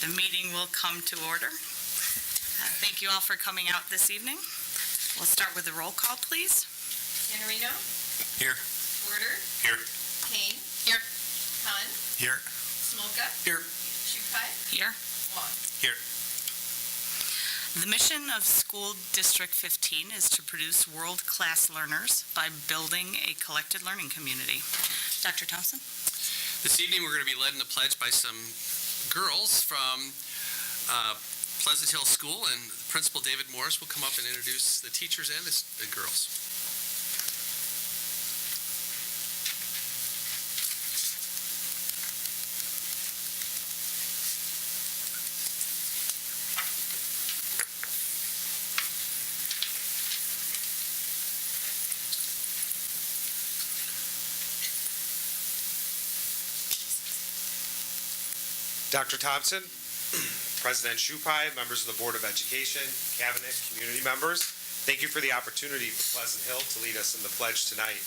The meeting will come to order. Thank you all for coming out this evening. We'll start with the roll call, please. Iannarino? Here. Porter? Here. Kane? Here. Hahn? Here. Smolka? Here. Shukai? Here. Wong? Here. The mission of School District 15 is to produce world-class learners by building a collected learning community. Dr. Thompson? This evening we're going to be led in the pledge by some girls from Pleasant Hill School, and Principal David Morris will come up and introduce the teachers and the girls. Dr. Thompson, President Shupai, members of the Board of Education, Cabinet, community members, thank you for the opportunity for Pleasant Hill to lead us in the pledge tonight.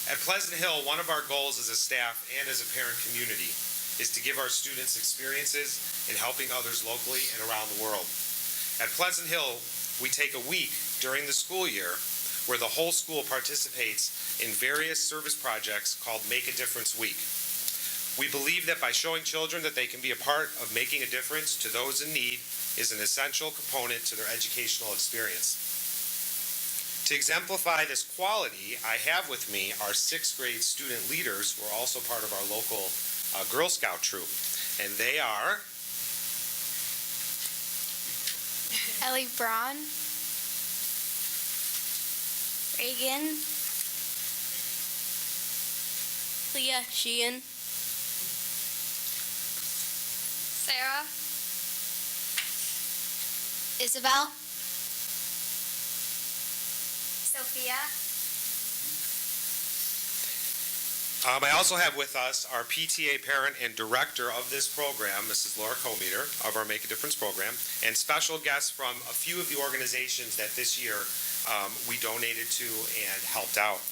At Pleasant Hill, one of our goals as a staff and as a parent community is to give our students experiences in helping others locally and around the world. At Pleasant Hill, we take a week during the school year where the whole school participates in various service projects called Make a Difference Week. We believe that by showing children that they can be a part of making a difference to those in need is an essential component to their educational experience. To exemplify this quality, I have with me our 6th grade student leaders who are also part of our local Girl Scout troop. And they are Ellie Braun, Reagan, Leah Sheehan, Sarah, Isabel, Sophia. I also have with us our PTA parent and director of this program, Mrs. Laura Cometer, of our Make a Difference program, and special guests from a few of the organizations that this year we donated to and helped out.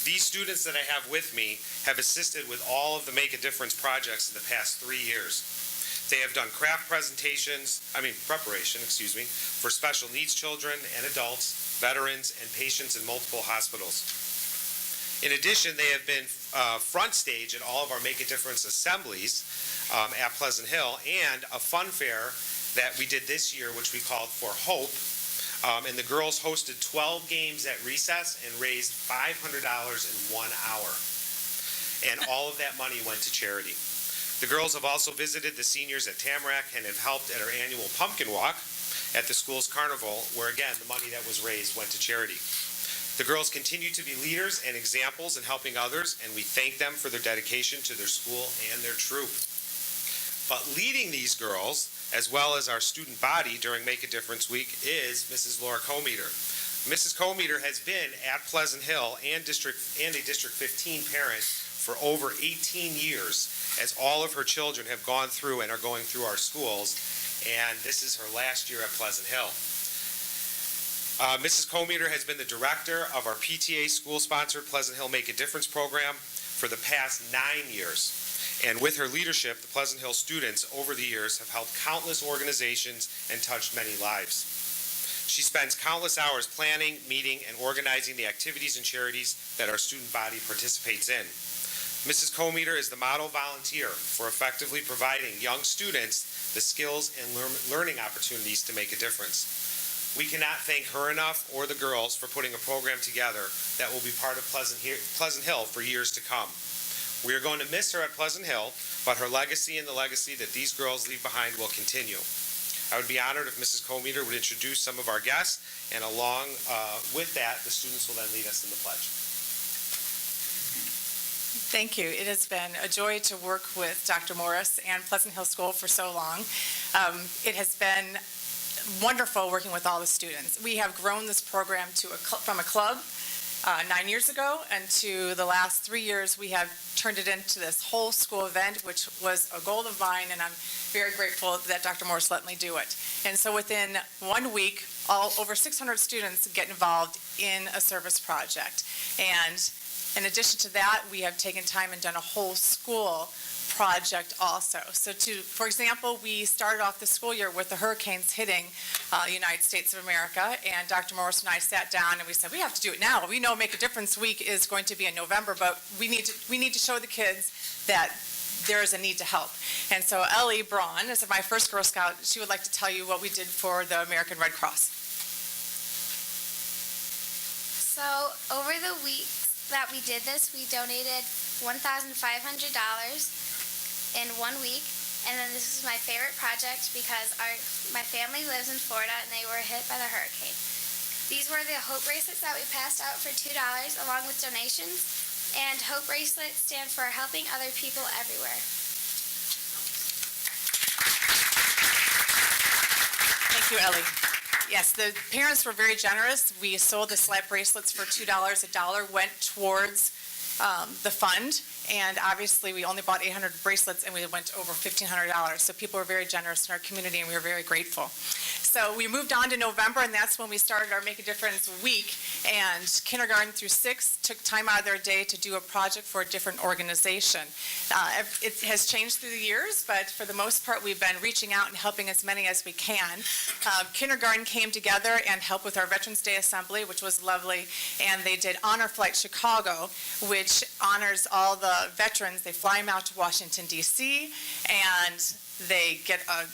These students that I have with me have assisted with all of the Make a Difference projects in the past 3 years. They have done preparation, for special needs children and adults, veterans, and patients in multiple hospitals. In addition, they have been front stage at all of our Make a Difference assemblies at Pleasant Hill, and a fun fair that we did this year, which we called For Hope, and the girls hosted 12 games at recess and raised $500 in 1 hour. And all of that money went to charity. The girls have also visited the seniors at Tamarack and have helped at our annual pumpkin walk at the school's carnival, where again, the money that was raised went to charity. The girls continue to be leaders and examples in helping others, and we thank them for their dedication to their school and their troop. But leading these girls, as well as our student body during Make a Difference Week, is Mrs. Laura Cometer. Mrs. Cometer has been at Pleasant Hill and a District 15 parent for over 18 years, as all of her children have gone through and are going through our schools, and this is her last year at Pleasant Hill. Mrs. Cometer has been the director of our PTA school-sponsored Pleasant Hill Make a Difference program for the past 9 years. And with her leadership, the Pleasant Hill students over the years have helped countless organizations and touched many lives. She spends countless hours planning, meeting, and organizing the activities and charities that our student body participates in. Mrs. Cometer is the model volunteer for effectively providing young students the skills and learning opportunities to make a difference. We cannot thank her enough or the girls for putting a program together that will be part of Pleasant Hill for years to come. We are going to miss her at Pleasant Hill, but her legacy and the legacy that these girls leave behind will continue. I would be honored if Mrs. Cometer would introduce some of our guests, and along with that, the students will then lead us in the pledge. Thank you. It has been a joy to work with Dr. Morris and Pleasant Hill School for so long. It has been wonderful working with all the students. We have grown this program from a club 9 years ago, and to the last 3 years we have turned it into this whole school event, which was a goal of mine, and I'm very grateful that Dr. Morris let me do it. And so within 1 week, over 600 students get involved in a service project. And in addition to that, we have taken time and done a whole school project also. So for example, we started off the school year with the hurricanes hitting the United States of America, and Dr. Morris and I sat down and we said, we have to do it now. We know Make a Difference Week is going to be in November, but we need to show the kids that there is a need to help. And so Ellie Braun is my first Girl Scout. She would like to tell you what we did for the American Red Cross. So over the weeks that we did this, we donated $1,500 in 1 week. And then this is my favorite project because my family lives in Florida and they were hit by the hurricane. These were the Hope bracelets that we passed out for $2 along with donations. And Hope bracelets stand for helping other people everywhere. Thank you, Ellie. Yes, the parents were very generous. We sold the slap bracelets for $2. $1 went towards the fund, and obviously we only bought 800 bracelets and we went over $1,500. So people were very generous in our community and we were very grateful. So we moved on to November, and that's when we started our Make a Difference week, and kindergarten through 6 took time out of their day to do a project for a different organization. It has changed through the years, but for the most part we've been reaching out and helping as many as we can. Kindergarten came together and helped with our Veterans Day Assembly, which was lovely, and they did Honor Flight Chicago, which honors all the veterans. They fly them out to Washington, D.C., and they get a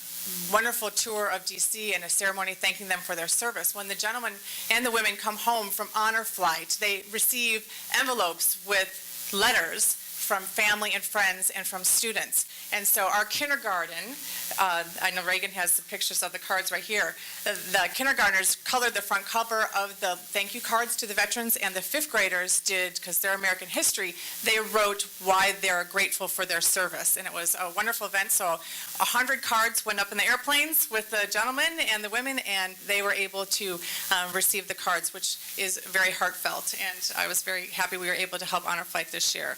wonderful tour of D.C. and a ceremony thanking them for their service. When the gentlemen and the women come home from honor flight, they receive envelopes with letters from family and friends and from students. And so our kindergarten, I know Reagan has the pictures of the cards right here. The kindergartners colored the front cover of the thank you cards to the veterans, and the 5th graders did, because they're American history, they wrote why they're grateful for their service. And it was a wonderful event. So 100 cards went up in the airplanes with the gentlemen and the women, and they were able to receive the cards, which is very heartfelt. And I was very happy we were able to help Honor Flight this year.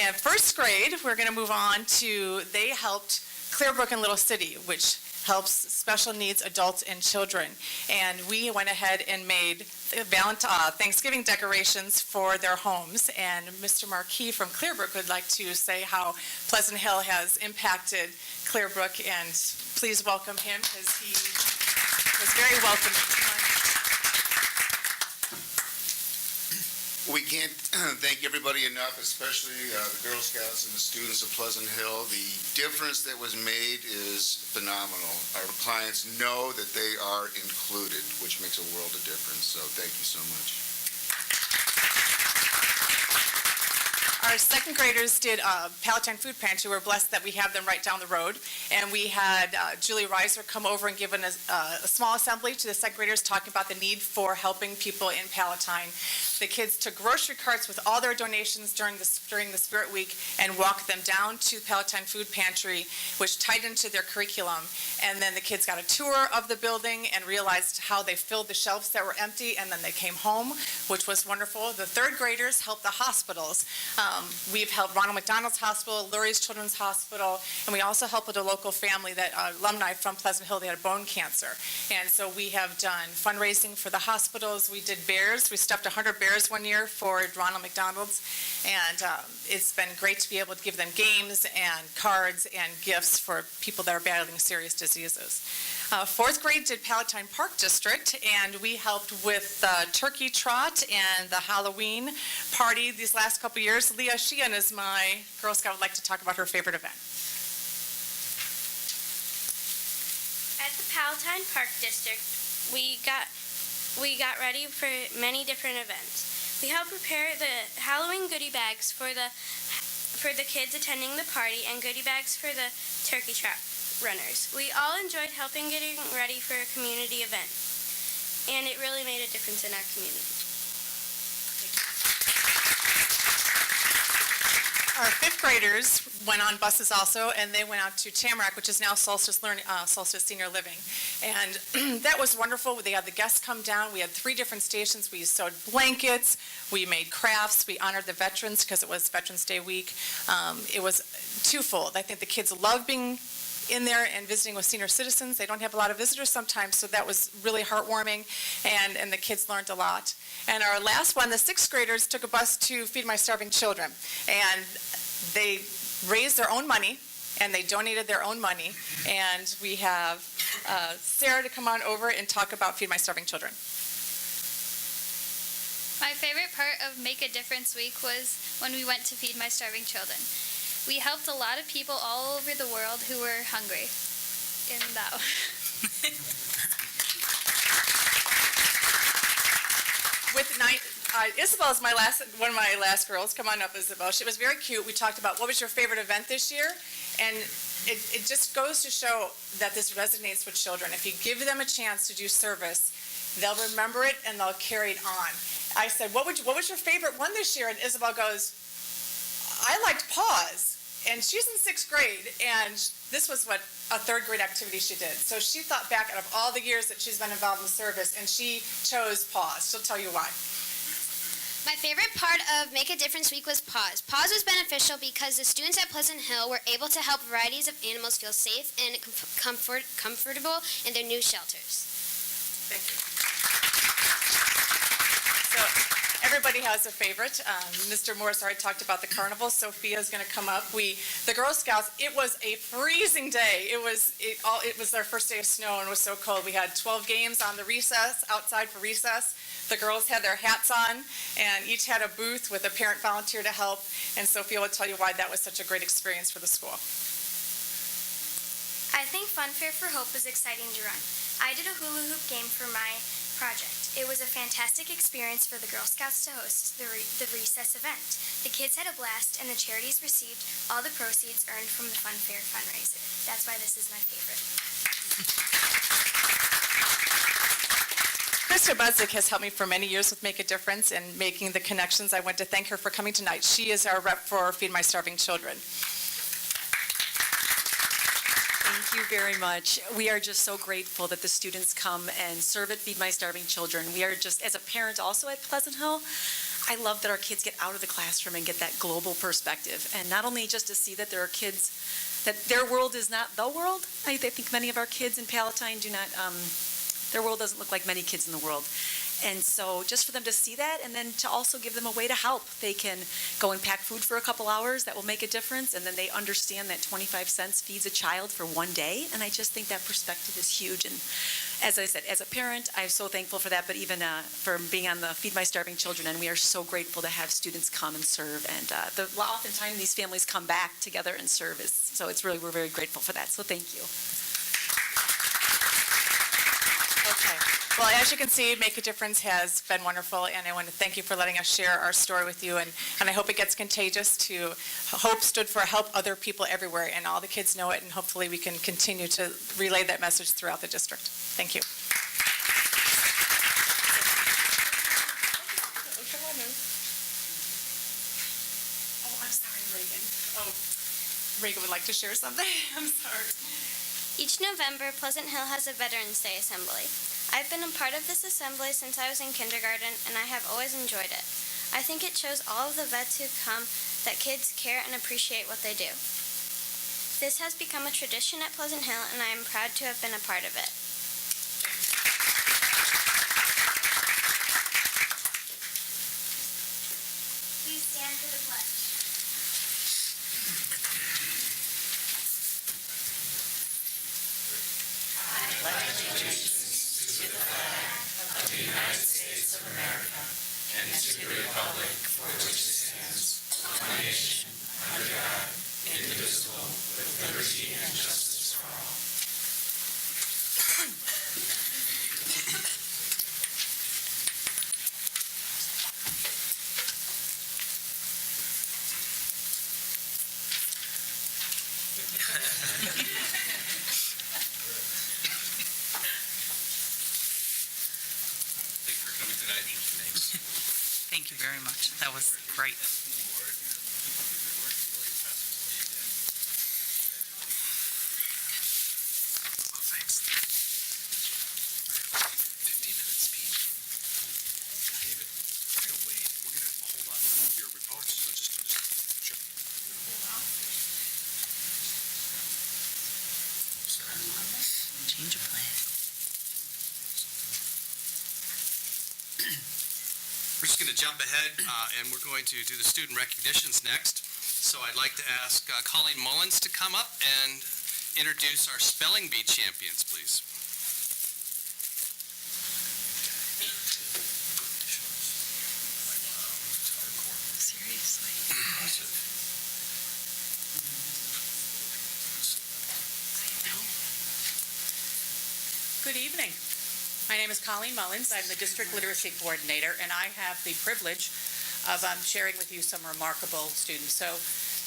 And 1st grade, we're going to move on to, they helped Clearbrook and Little City, which helps special needs adults and children. And we went ahead and made Thanksgiving decorations for their homes. And Mr. Marquis from Clearbrook would like to say how Pleasant Hill has impacted Clearbrook, and please welcome him because he was very welcoming. We can't thank everybody enough, especially the Girl Scouts and the students of Pleasant Hill. The difference that was made is phenomenal. Our clients know that they are included, which makes a world of difference. So thank you so much. Our 2nd graders did Palatine Food Pantry. We're blessed that we have them right down the road. And we had Julie Reiser come over and give a small assembly to the 2nd graders talking about the need for helping people in Palatine. The kids took grocery carts with all their donations during the Spirit Week and walked them down to Palatine Food Pantry, which tied into their curriculum. And then the kids got a tour of the building and realized how they filled the shelves that were empty, and then they came home, which was wonderful. The 3rd graders helped the hospitals. We've helped Ronald McDonald's Hospital, Lurie's Children's Hospital, and we also helped with a local family that alumni from Pleasant Hill. They had bone cancer. And so we have done fundraising for the hospitals. We did bears. We stuffed 100 bears one year for Ronald McDonald's, and it's been great to be able to give them games and cards and gifts for people that are battling serious diseases. 4th grade did Palatine Park District, and we helped with the Turkey Trot and the Halloween party these last couple years. Leah Sheehan is my Girl Scout. Would like to talk about her favorite event. At the Palatine Park District, we got ready for many different events. We helped prepare the Halloween goodie bags for the kids attending the party, and goodie bags for the turkey trot runners. We all enjoyed helping getting ready for a community event, and it really made a difference in our community. Our 5th graders went on buses also, and they went out to Tamarack, which is now Solstice Senior Living. And that was wonderful. They had the guests come down. We had 3 different stations. We sewed blankets. We made crafts. We honored the veterans because it was Veterans Day week. It was twofold. I think the kids loved being in there and visiting with senior citizens. They don't have a lot of visitors sometimes, so that was really heartwarming, and the kids learned a lot. And our last one, the 6th graders took a bus to Feed My Starving Children, and they raised their own money, and they donated their own money. And we have Sarah to come on over and talk about Feed My Starving Children. My favorite part of Make a Difference Week was when we went to Feed My Starving Children. We helped a lot of people all over the world who were hungry. And that Isabel is one of my last girls. Come on up, Isabel. She was very cute. We talked about what was your favorite event this year, and it just goes to show that this resonates with children. If you give them a chance to do service, they'll remember it and they'll carry it on. I said, what was your favorite one this year? And Isabel goes, I liked Paws. And she's in 6th grade, and this was a 3rd grade activity she did. So she thought back out of all the years that she's been involved in service, and she chose Paws. She'll tell you why. My favorite part of Make a Difference Week was Paws. Paws was beneficial because the students at Pleasant Hill were able to help varieties of animals feel safe and comfortable in their new shelters. Thank you. So everybody has a favorite. Mr. Morris already talked about the carnival. Sophia's going to come up. The Girl Scouts, it was a freezing day. It was their first day of snow, and it was so cold. We had 12 games on the recess, outside for recess. The girls had their hats on, and each had a booth with a parent volunteer to help, and Sophia will tell you why that was such a great experience for the school. I think Funfair for Hope was exciting to run. I did a hula hoop game for my project. It was a fantastic experience for the Girl Scouts to host the recess event. The kids had a blast, and the charities received all the proceeds earned from the Funfair fundraiser. That's why this is my favorite. Krista Budzik has helped me for many years with Make a Difference and making the connections. I want to thank her for coming tonight. She is our rep for Feed My Starving Children. Thank you very much. We are just so grateful that the students come and serve at Feed My Starving Children. We are just, as a parent also at Pleasant Hill, I love that our kids get out of the classroom and get that global perspective. And not only just to see that there are kids, that their world is not the world. I think many of our kids in Palatine do not, their world doesn't look like many kids in the world. And so just for them to see that, and then to also give them a way to help. They can go and pack food for a couple hours. That will make a difference. And then they understand that 25 cents feeds a child for one day. And I just think that perspective is huge. And as I said, as a parent, I'm so thankful for that, but even for being on the Feed My Starving Children. And we are so grateful to have students come and serve. And oftentimes these families come back together and serve. So we're very grateful for that. So thank you. Okay. Well, as you can see, Make a Difference has been wonderful, and I want to thank you for letting us share our story with you, and I hope it gets contagious. Hope stood for help other people everywhere, and all the kids know it, and hopefully we can continue to relay that message throughout the district. Thank you. Oh, I'm sorry, Reagan. Oh, Reagan would like to share something. I'm sorry. Each November, Pleasant Hill has a Veterans Day Assembly. I've been a part of this assembly since I was in kindergarten, and I have always enjoyed it. I think it shows all of the vets who come that kids care and appreciate what they do. This has become a tradition at Pleasant Hill, and I am proud to have been a part of it. Please stand for the pledge. Thanks for coming tonight. Thanks. Thank you very much. That was great. Thanks. 15 minutes speech. David, we're going to wait. We're going to hold on to your reports. So just sure. We're going to hold on. Change of plan. We're just going to jump ahead, and we're going to do the student recognitions next. So I'd like to ask Colleen Mullins to come up and introduce our spelling bee champions, please. Good evening. My name is Colleen Mullins. I'm the District Literacy Coordinator, and I have the privilege of sharing with you some remarkable students. So,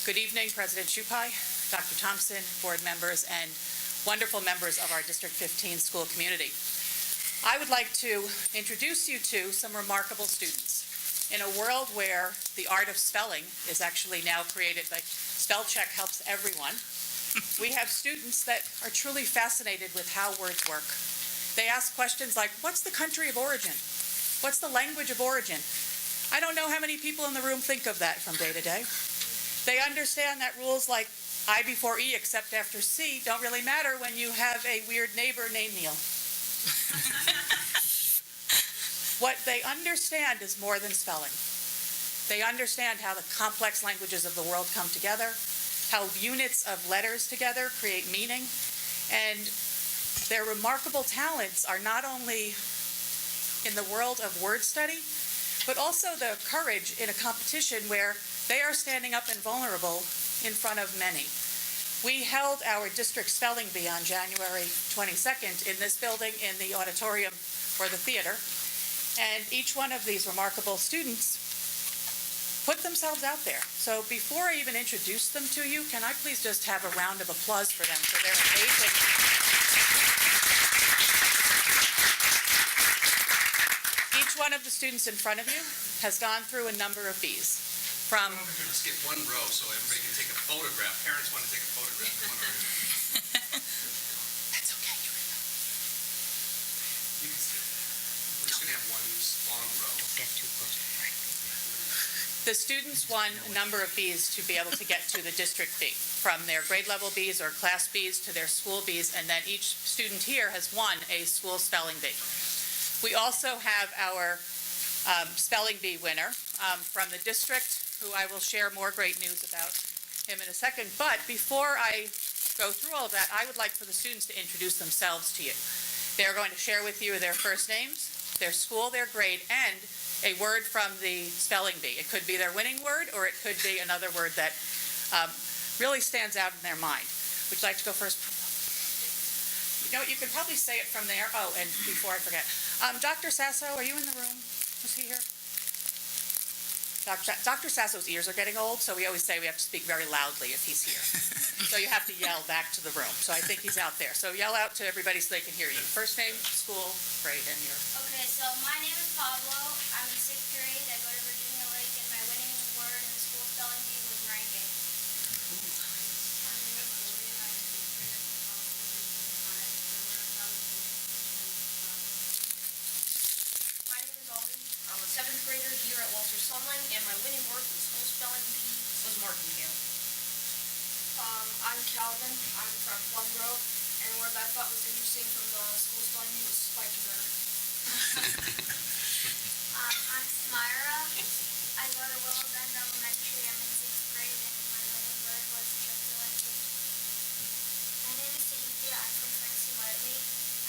good evening, President Shupai, Dr. Thompson, board members, and wonderful members of our District 15 school community. I would like to introduce you to some remarkable students. In a world where the art of spelling is actually now created, like spell check helps everyone, we have students that are truly fascinated with how words work. They ask questions like, what's the country of origin? What's the language of origin? I don't know how many people in the room think of that from day to day. They understand that rules like I before E except after C don't really matter when you have a weird neighbor named Neil. What they understand is more than spelling. They understand how the complex languages of the world come together, how units of letters together create meaning, and their remarkable talents are not only in the world of word study, but also the courage in a competition where they are standing up and vulnerable in front of many. We held our district spelling bee on January 22nd in this building in the auditorium or the theater, and each one of these remarkable students put themselves out there. So before I even introduce them to you, can I please just have a round of applause for them for their amazing... Each one of the students in front of you has gone through a number of bees. From We're going to skip one row so everybody can take a photograph. Parents want to take a photograph. Come on over here. That's okay. You can sit there. We're just going to have one long row. The students won a number of bees to be able to get to the district bee, from their grade level bees or class bees to their school bees, and then each student here has won a school spelling bee. We also have our spelling bee winner from the district, who I will share more great news about him in a second. But before I go through all of that, I would like for the students to introduce themselves to you. They're going to share with you their first names, their school, their grade, and a word from the spelling bee. It could be their winning word, or it could be another word that really stands out in their mind. Would you like to go first? You know, you can probably say it from there. Oh, and before I forget, Dr. Sasso, are you in the room? Was he here? Dr. Sasso's ears are getting old, so we always say we have to speak very loudly if he's here. So you have to yell back to the room. So I think he's out there. So yell out to everybody so they can hear you. First name, school, grade, and your... Okay, so my name is Pablo. I'm in 6th grade. I go to Virginia Lake, and my winning word in the school spelling bee was meringue. My name is Lily, and I'm in 6th grade. My name is Alden. I'm a 7th grader here at Walter Sunline, and my winning word for the school spelling bee was martingale. I'm Calvin. I'm from Plum Grove, and the word I thought was interesting from the school spelling bee was spiked nerve. I'm Samira. I go to Willow Bend Elementary. I'm in 6th grade, and my winning word was truculent. My name is Cynthia. I'm from Francie Whiteley.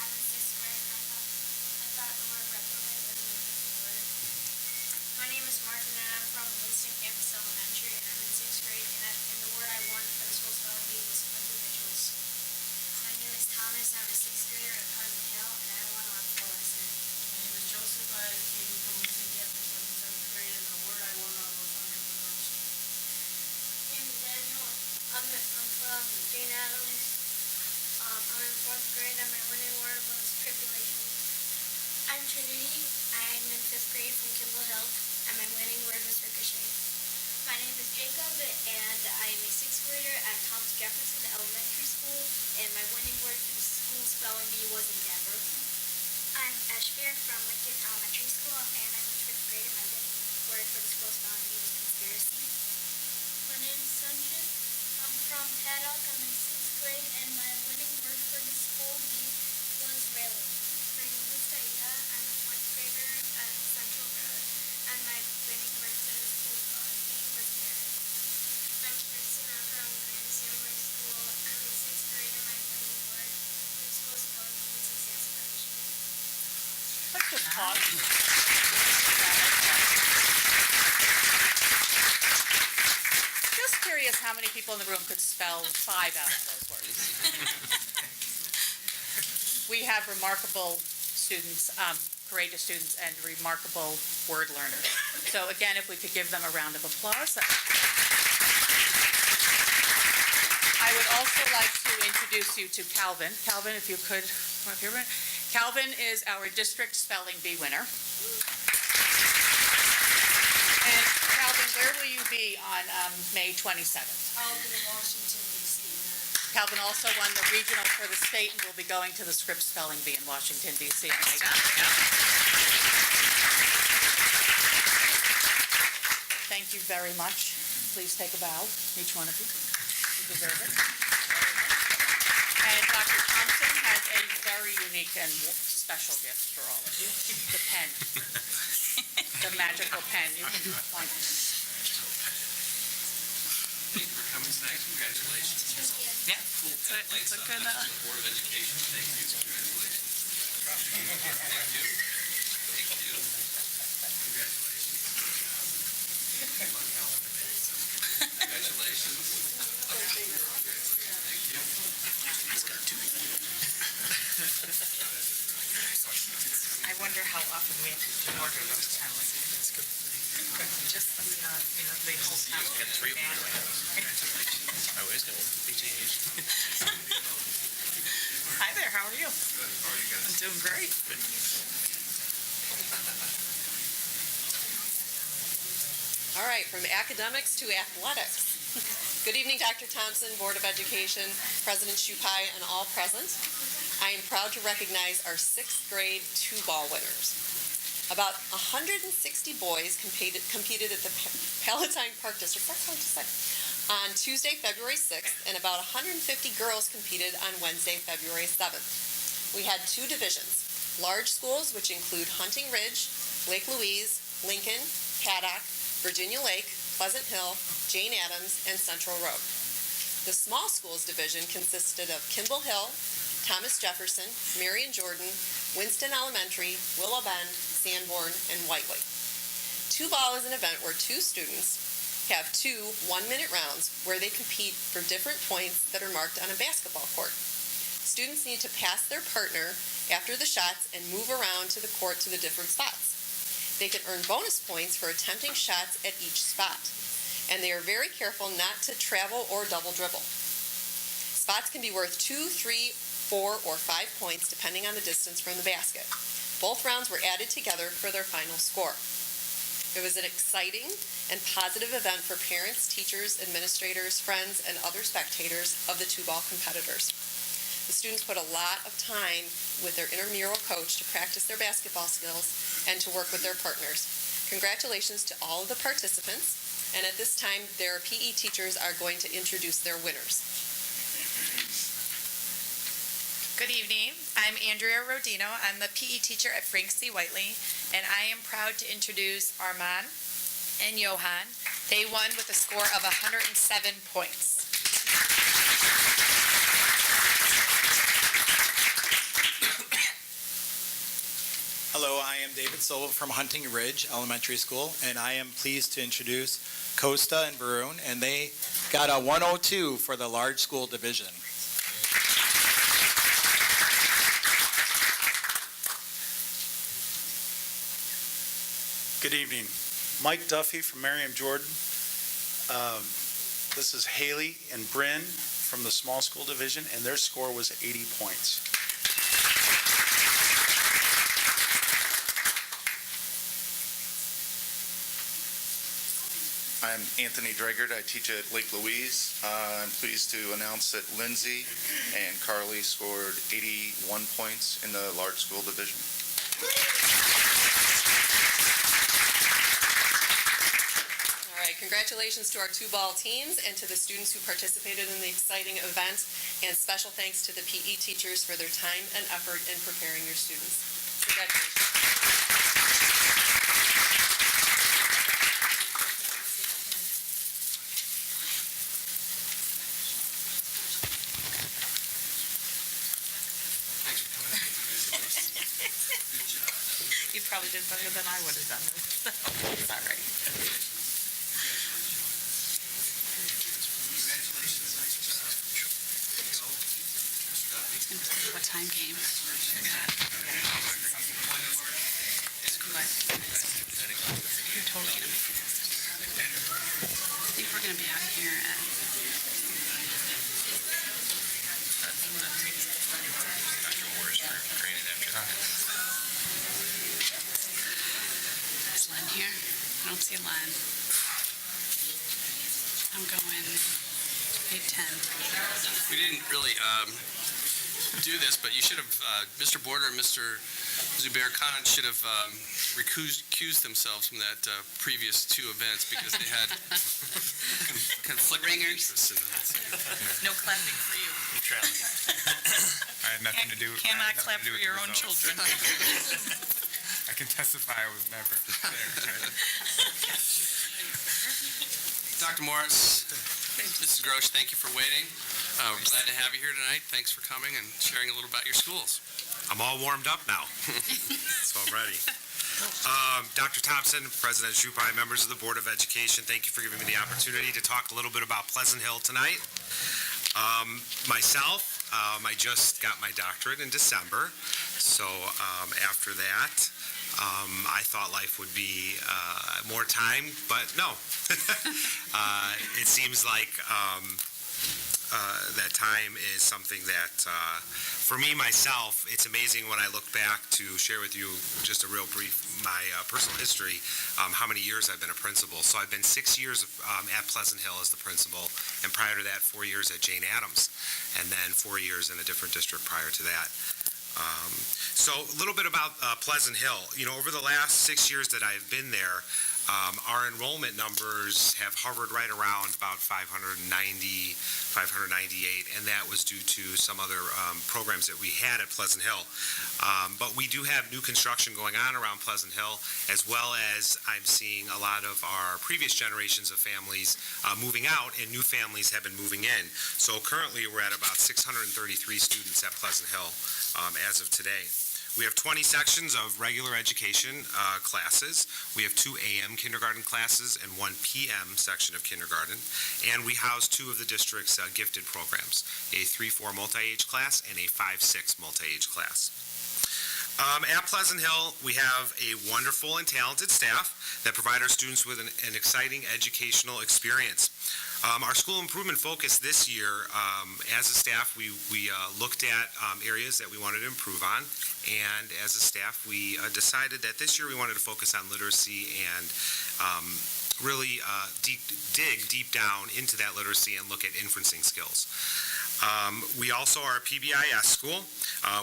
I'm in 6th grade, and I thought the word reprobate was an interesting word. My name is Martin, and I'm from Winston Campus Elementary, and I'm in 6th grade, and the word I won for the school spelling bee was individuals. My name is Thomas. I'm a 6th grader at Pleasant Hill, and I won on full lesson. My name is Joseph. I came from Winston Campus. I'm in 7th grade, and the word I won on was entrepreneurs. My name is Daniel. I'm from Jane Addams. I'm in 4th grade, and my winning word was tribulation. I'm Trinity. I'm in 5th grade from Kimball Hill, and my winning word was ricochet. My name is Jacob, and I'm a 6th grader at Thomas Jefferson Elementary School, and my winning word for the school spelling bee was endeavor. I'm Ashbeer from Lincoln Elementary School, and I'm in 5th grade, and my winning word for the school spelling bee was conspiracy. My name is Sunshine. I'm from Paddock. I'm in 6th grade, and my winning word for the school bee was railing. My name is Saida. I'm a 4th grader at Central Road, and my winning word for the school spelling bee was carrot. I'm Just curious how many people in the room could spell 5 out of those words. We have remarkable students, courageous students, and remarkable word learners. So again, if we could give them a round of applause. I would also like to introduce you to Calvin. Calvin, if you could come up here. Calvin is our district spelling bee winner. And Calvin, where will you be on May 27th? I'll be in Washington, D.C. Calvin also won the regional for the state and will be going to the Scripps Spelling Bee in Washington, D.C. on May 27th. Thank you very much. Please take a bow, each one of you. You deserve it. And Dr. Thompson has a very unique and special gift for all of you, the pen, the magical pen. You can find it. Thank you for coming tonight. Congratulations. Yeah, it's a good, Board of Education, thank you. Congratulations. Thank you. Thank you. Congratulations. I wonder how often we have to order those talents. Just the, the whole town. Got 3 of them. I always got one from PTH. Hi there, how are you? Good, how are you guys? I'm doing great. All right, from academics to athletics. Good evening, Dr. Thompson, Board of Education, President Shupai, and all present. I am proud to recognize our 6th grade 2-ball winners. About 160 boys competed at the Palatine Park District on Tuesday, February 6th, and about 150 girls competed on Wednesday, February 7th. We had 2 divisions, large schools, which include Hunting Ridge, Lake Louise, Lincoln, Paddock, Virginia Lake, Pleasant Hill, Jane Addams, and Central Road. The small schools division consisted of Kimball Hill, Thomas Jefferson, Marion Jordan, Winston Elementary, Willow Bend, Sanborn, and Whiteley. 2-ball is an event where 2 students have 2 one-minute rounds where they compete for different points that are marked on a basketball court. Students need to pass their partner after the shots and move around to the court to the different spots. They can earn bonus points for attempting shots at each spot, and they are very careful not to travel or double dribble. Spots can be worth 2, 3, 4, or 5 points depending on the distance from the basket. Both rounds were added together for their final score. It was an exciting and positive event for parents, teachers, administrators, friends, and other spectators of the 2-ball competitors. The students put a lot of time with their intramural coach to practice their basketball skills and to work with their partners. Congratulations to all of the participants, and at this time, their PE teachers are going to introduce their winners. Good evening. I'm Andrea Rodino. I'm the PE teacher at Frank C. Whiteley, and I am proud to introduce Armand and Johan. They won with a score of 107 points. Hello, I am David Silva from Hunting Ridge Elementary School, and I am pleased to introduce Costa and Varun, and they got a 102 for the large school division. Good evening. Mike Duffy from Marion Jordan. This is Haley and Bryn from the small school division, and their score was 80 points. I'm Anthony Dregard. I teach at Lake Louise. I'm pleased to announce that Lindsay and Carly scored 81 points in the large school division. All right, congratulations to our 2-ball teams and to the students who participated in the exciting event, and special thanks to the PE teachers for their time and effort in preparing your students. Congratulations. You probably did better than I would have done. It's all right. What time game? You're totally gonna make this. I think we're gonna be out of here at. Is Len here? I don't see Len. I'm going 8:10. We didn't really do this, but you should have, Mr. Border and Mr. Zubair Khan should have recused themselves from that previous two events because they had conflicting interests in that. No clapping for you. I had nothing to do. Cannot clap for your own children. I can testify I was never there. Dr. Morris, Mrs. Grosh, thank you for waiting. We're glad to have you here tonight. Thanks for coming and sharing a little about your schools. I'm all warmed up now, so I'm ready. Dr. Thompson, President Shupai, members of the Board of Education, thank you for giving me the opportunity to talk a little bit about Pleasant Hill tonight. Myself, I just got my doctorate in December, so after that, I thought life would be more time, but no. It seems like that time is something that, for me, myself, it's amazing when I look back to share with you just a real brief, my personal history, how many years I've been a principal. So I've been 6 years at Pleasant Hill as the principal, and prior to that, 4 years at Jane Addams, and then 4 years in a different district prior to that. So a little bit about Pleasant Hill. You know, over the last 6 years that I've been there, our enrollment numbers have hovered right around about 590, 598, and that was due to some other programs that we had at Pleasant Hill. But we do have new construction going on around Pleasant Hill, as well as I'm seeing a lot of our previous generations of families moving out, and new families have been moving in. So currently, we're at about 633 students at Pleasant Hill as of today. We have 20 sections of regular education classes. We have 2 a.m. kindergarten classes and 1 p.m. section of kindergarten. And we house 2 of the district's gifted programs, a 3-4 multi-age class and a 5-6 multi-age class. At Pleasant Hill, we have a wonderful and talented staff that provide our students with an exciting educational experience. Our school improvement focus this year, as a staff, we looked at areas that we wanted to improve on, and as a staff, we decided that this year we wanted to focus on literacy and really dig deep down into that literacy and look at inferencing skills. We also are a PBIS school,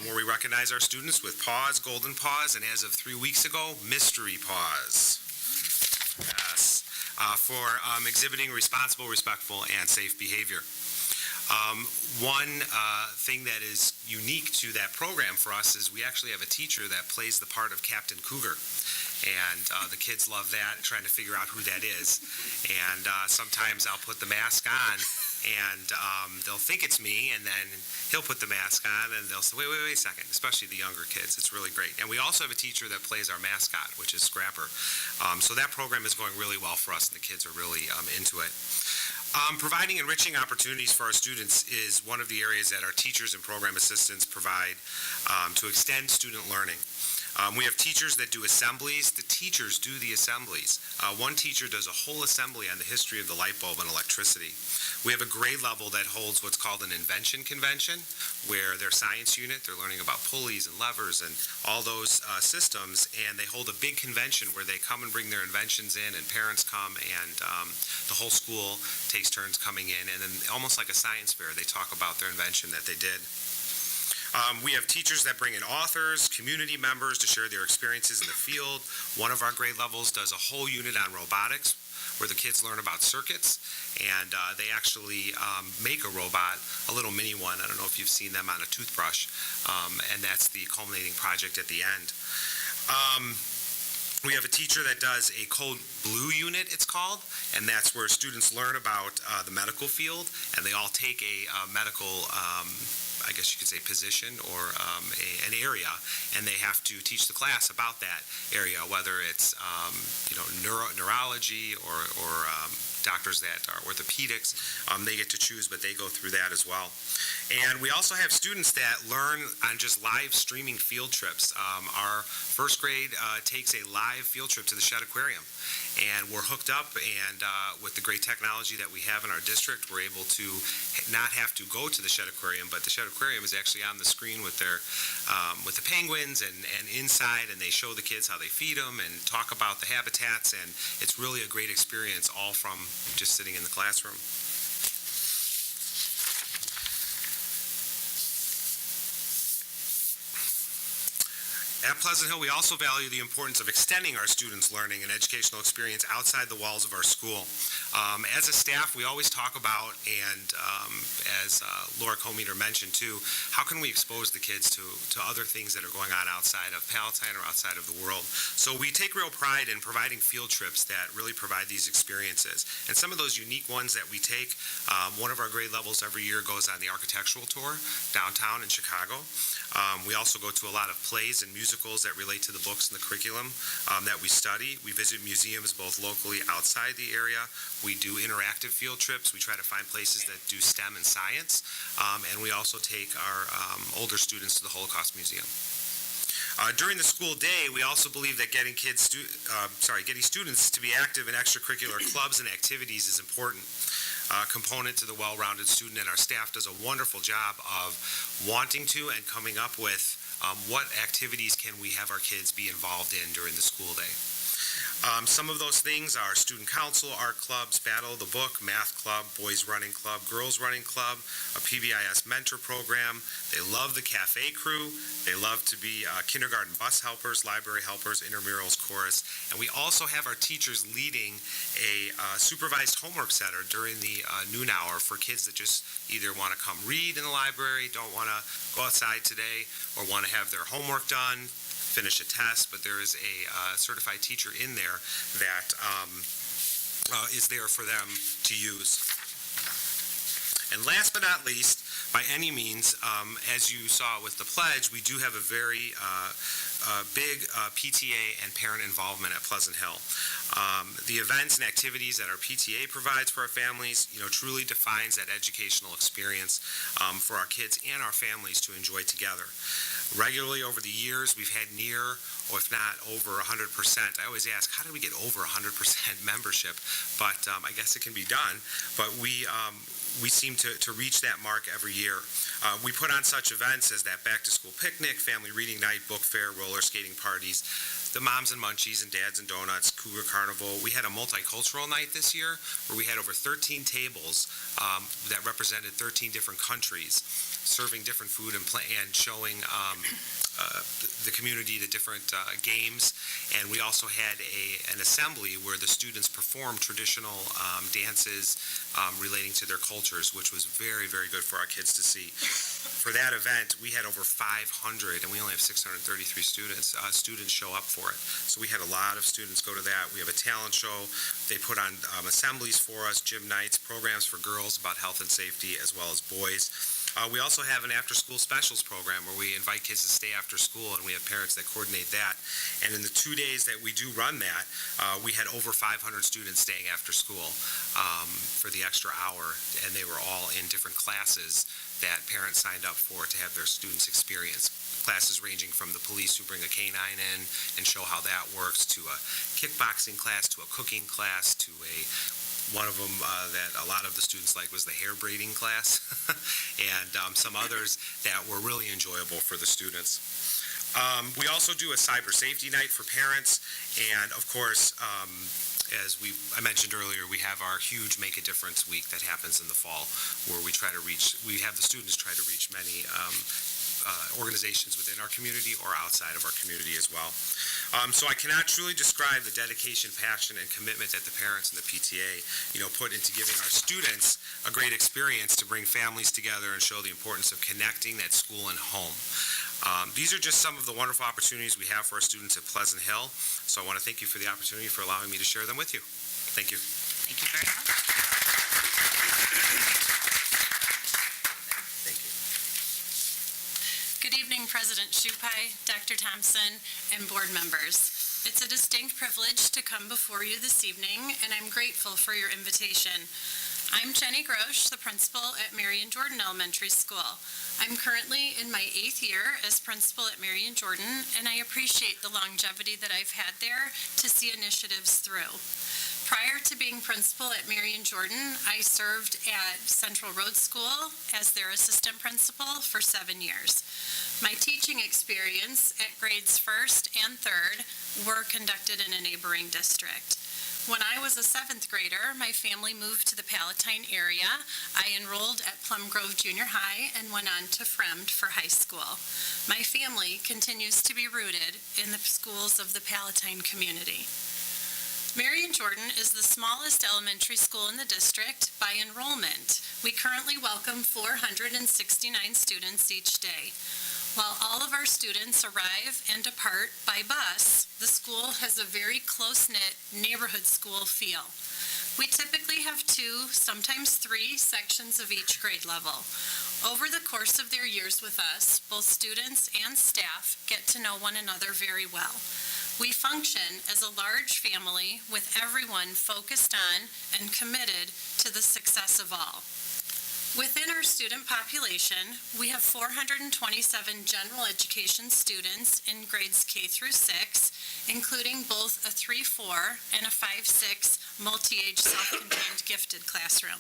where we recognize our students with PAWS, Golden PAWS, and as of 3 weeks ago, Mystery PAWS. Yes. For exhibiting responsible, respectful, and safe behavior. One thing that is unique to that program for us is we actually have a teacher that plays the part of Captain Cougar. And the kids love that, trying to figure out who that is. And sometimes I'll put the mask on, and they'll think it's me, and then he'll put the mask on, and they'll say, wait a second, especially the younger kids. It's really great. And we also have a teacher that plays our mascot, which is Scrapper. So that program is going really well for us, and the kids are really into it. Providing enriching opportunities for our students is one of the areas that our teachers and program assistants provide to extend student learning. We have teachers that do assemblies. The teachers do the assemblies. One teacher does a whole assembly on the history of the light bulb and electricity. We have a grade level that holds what's called an invention convention, where their science unit, they're learning about pulleys and levers and all those systems, and they hold a big convention where they come and bring their inventions in, and parents come, and the whole school takes turns coming in, and then almost like a science fair, they talk about their invention that they did. We have teachers that bring in authors, community members to share their experiences in the field. One of our grade levels does a whole unit on robotics, where the kids learn about circuits, and they actually make a robot, a little mini one. I don't know if you've seen them on a toothbrush, and that's the culminating project at the end. We have a teacher that does a code blue unit, it's called, and that's where students learn about the medical field, and they all take a medical I guess you could say, position or an area, and they have to teach the class about that area, whether it's, neurology or doctors that are orthopedics. They get to choose, but they go through that as well. And we also have students that learn on just live streaming field trips. Our first grade takes a live field trip to the Shedd Aquarium, and we're hooked up, and with the great technology that we have in our district, we're able to not have to go to the Shedd Aquarium, but the Shedd Aquarium is actually on the screen with with the penguins and inside, and they show the kids how they feed them and talk about the habitats, and it's really a great experience, all from just sitting in the classroom. At Pleasant Hill, we also value the importance of extending our students' learning and educational experience outside the walls of our school. As a staff, we always talk about, and as Laura Cometer mentioned too, how can we expose the kids to other things that are going on outside of Palatine or outside of the world? So we take real pride in providing field trips that really provide these experiences. And some of those unique ones that we take, one of our grade levels every year goes on the architectural tour downtown in Chicago. We also go to a lot of plays and musicals that relate to the books and the curriculum that we study. We visit museums both locally outside the area. We do interactive field trips. We try to find places that do STEM and science. And we also take our older students to the Holocaust Museum. During the school day, we also believe that getting students to be active in extracurricular clubs and activities is important. Component to the well-rounded student, and our staff does a wonderful job of wanting to and coming up with what activities can we have our kids be involved in during the school day. Some of those things are student council, art clubs, Battle of the Book, math club, boys running club, girls running club, a PBIS mentor program. They love the cafe crew. They love to be kindergarten bus helpers, library helpers, intramurals, chorus. And we also have our teachers leading a supervised homework center during the noon hour for kids that just either want to come read in the library, don't want to go outside today, or want to have their homework done, finish a test, but there is a certified teacher in there that is there for them to use. And last but not least, by any means, as you saw with the pledge, we do have a very big PTA and parent involvement at Pleasant Hill. The events and activities that our PTA provides for our families, truly defines that educational experience for our kids and our families to enjoy together. Regularly over the years, we've had near, or if not over 100%. I always ask, how do we get over 100% membership? But I guess it can be done. But we seem to reach that mark every year. We put on such events as that back-to-school picnic, family reading night, book fair, roller skating parties, the Moms and Munchies and Dads and Donuts, Cougar Carnival. We had a multicultural night this year where we had over 13 tables that represented 13 different countries, serving different food and showing the community the different games. And we also had an assembly where the students performed traditional dances relating to their cultures, which was very, very good for our kids to see. For that event, we had over 500, and we only have 633 students show up for it. So we had a lot of students go to that. We have a talent show. They put on assemblies for us, gym nights, programs for girls about health and safety, as well as boys. We also have an after-school specials program where we invite kids to stay after school, and we have parents that coordinate that. And in the 2 days that we do run that, we had over 500 students staying after school for the extra hour, and they were all in different classes that parents signed up for to have their students experience. Classes ranging from the police who bring a canine in and show how that works, to a kickboxing class, to a cooking class, to one of them that a lot of the students liked was the hair braiding class, and some others that were really enjoyable for the students. We also do a cyber safety night for parents, and of course, as I mentioned earlier, we have our huge Make a Difference week that happens in the fall, where we have the students try to reach many organizations within our community or outside of our community as well. So I cannot truly describe the dedication, passion, and commitment that the parents and the PTA, put into giving our students a great experience to bring families together and show the importance of connecting at school and home. These are just some of the wonderful opportunities we have for our students at Pleasant Hill. So I want to thank you for the opportunity for allowing me to share them with you. Thank you. Thank you very much. Thank you. Good evening, President Shupai, Dr. Thompson, and board members. It's a distinct privilege to come before you this evening, and I'm grateful for your invitation. I'm Jenny Grosh, the principal at Marion Jordan Elementary School. I'm currently in my 8th year as principal at Marion Jordan, and I appreciate the longevity that I've had there to see initiatives through. Prior to being principal at Marion Jordan, I served at Central Road School as their assistant principal for 7 years. My teaching experience at grades 1st and 3rd were conducted in a neighboring district. When I was a 7th grader, my family moved to the Palatine area. I enrolled at Plum Grove Junior High and went on to Fremd for high school. My family continues to be rooted in the schools of the Palatine community. Marion Jordan is the smallest elementary school in the district by enrollment. We currently welcome 469 students each day. While all of our students arrive and depart by bus, the school has a very close-knit neighborhood school feel. We typically have 2, sometimes 3 sections of each grade level. Over the course of their years with us, both students and staff get to know one another very well. We function as a large family with everyone focused on and committed to the success of all. Within our student population, we have 427 general education students in grades K through 6, including both a 3-4 and a 5-6 multi-age self-contained gifted classroom.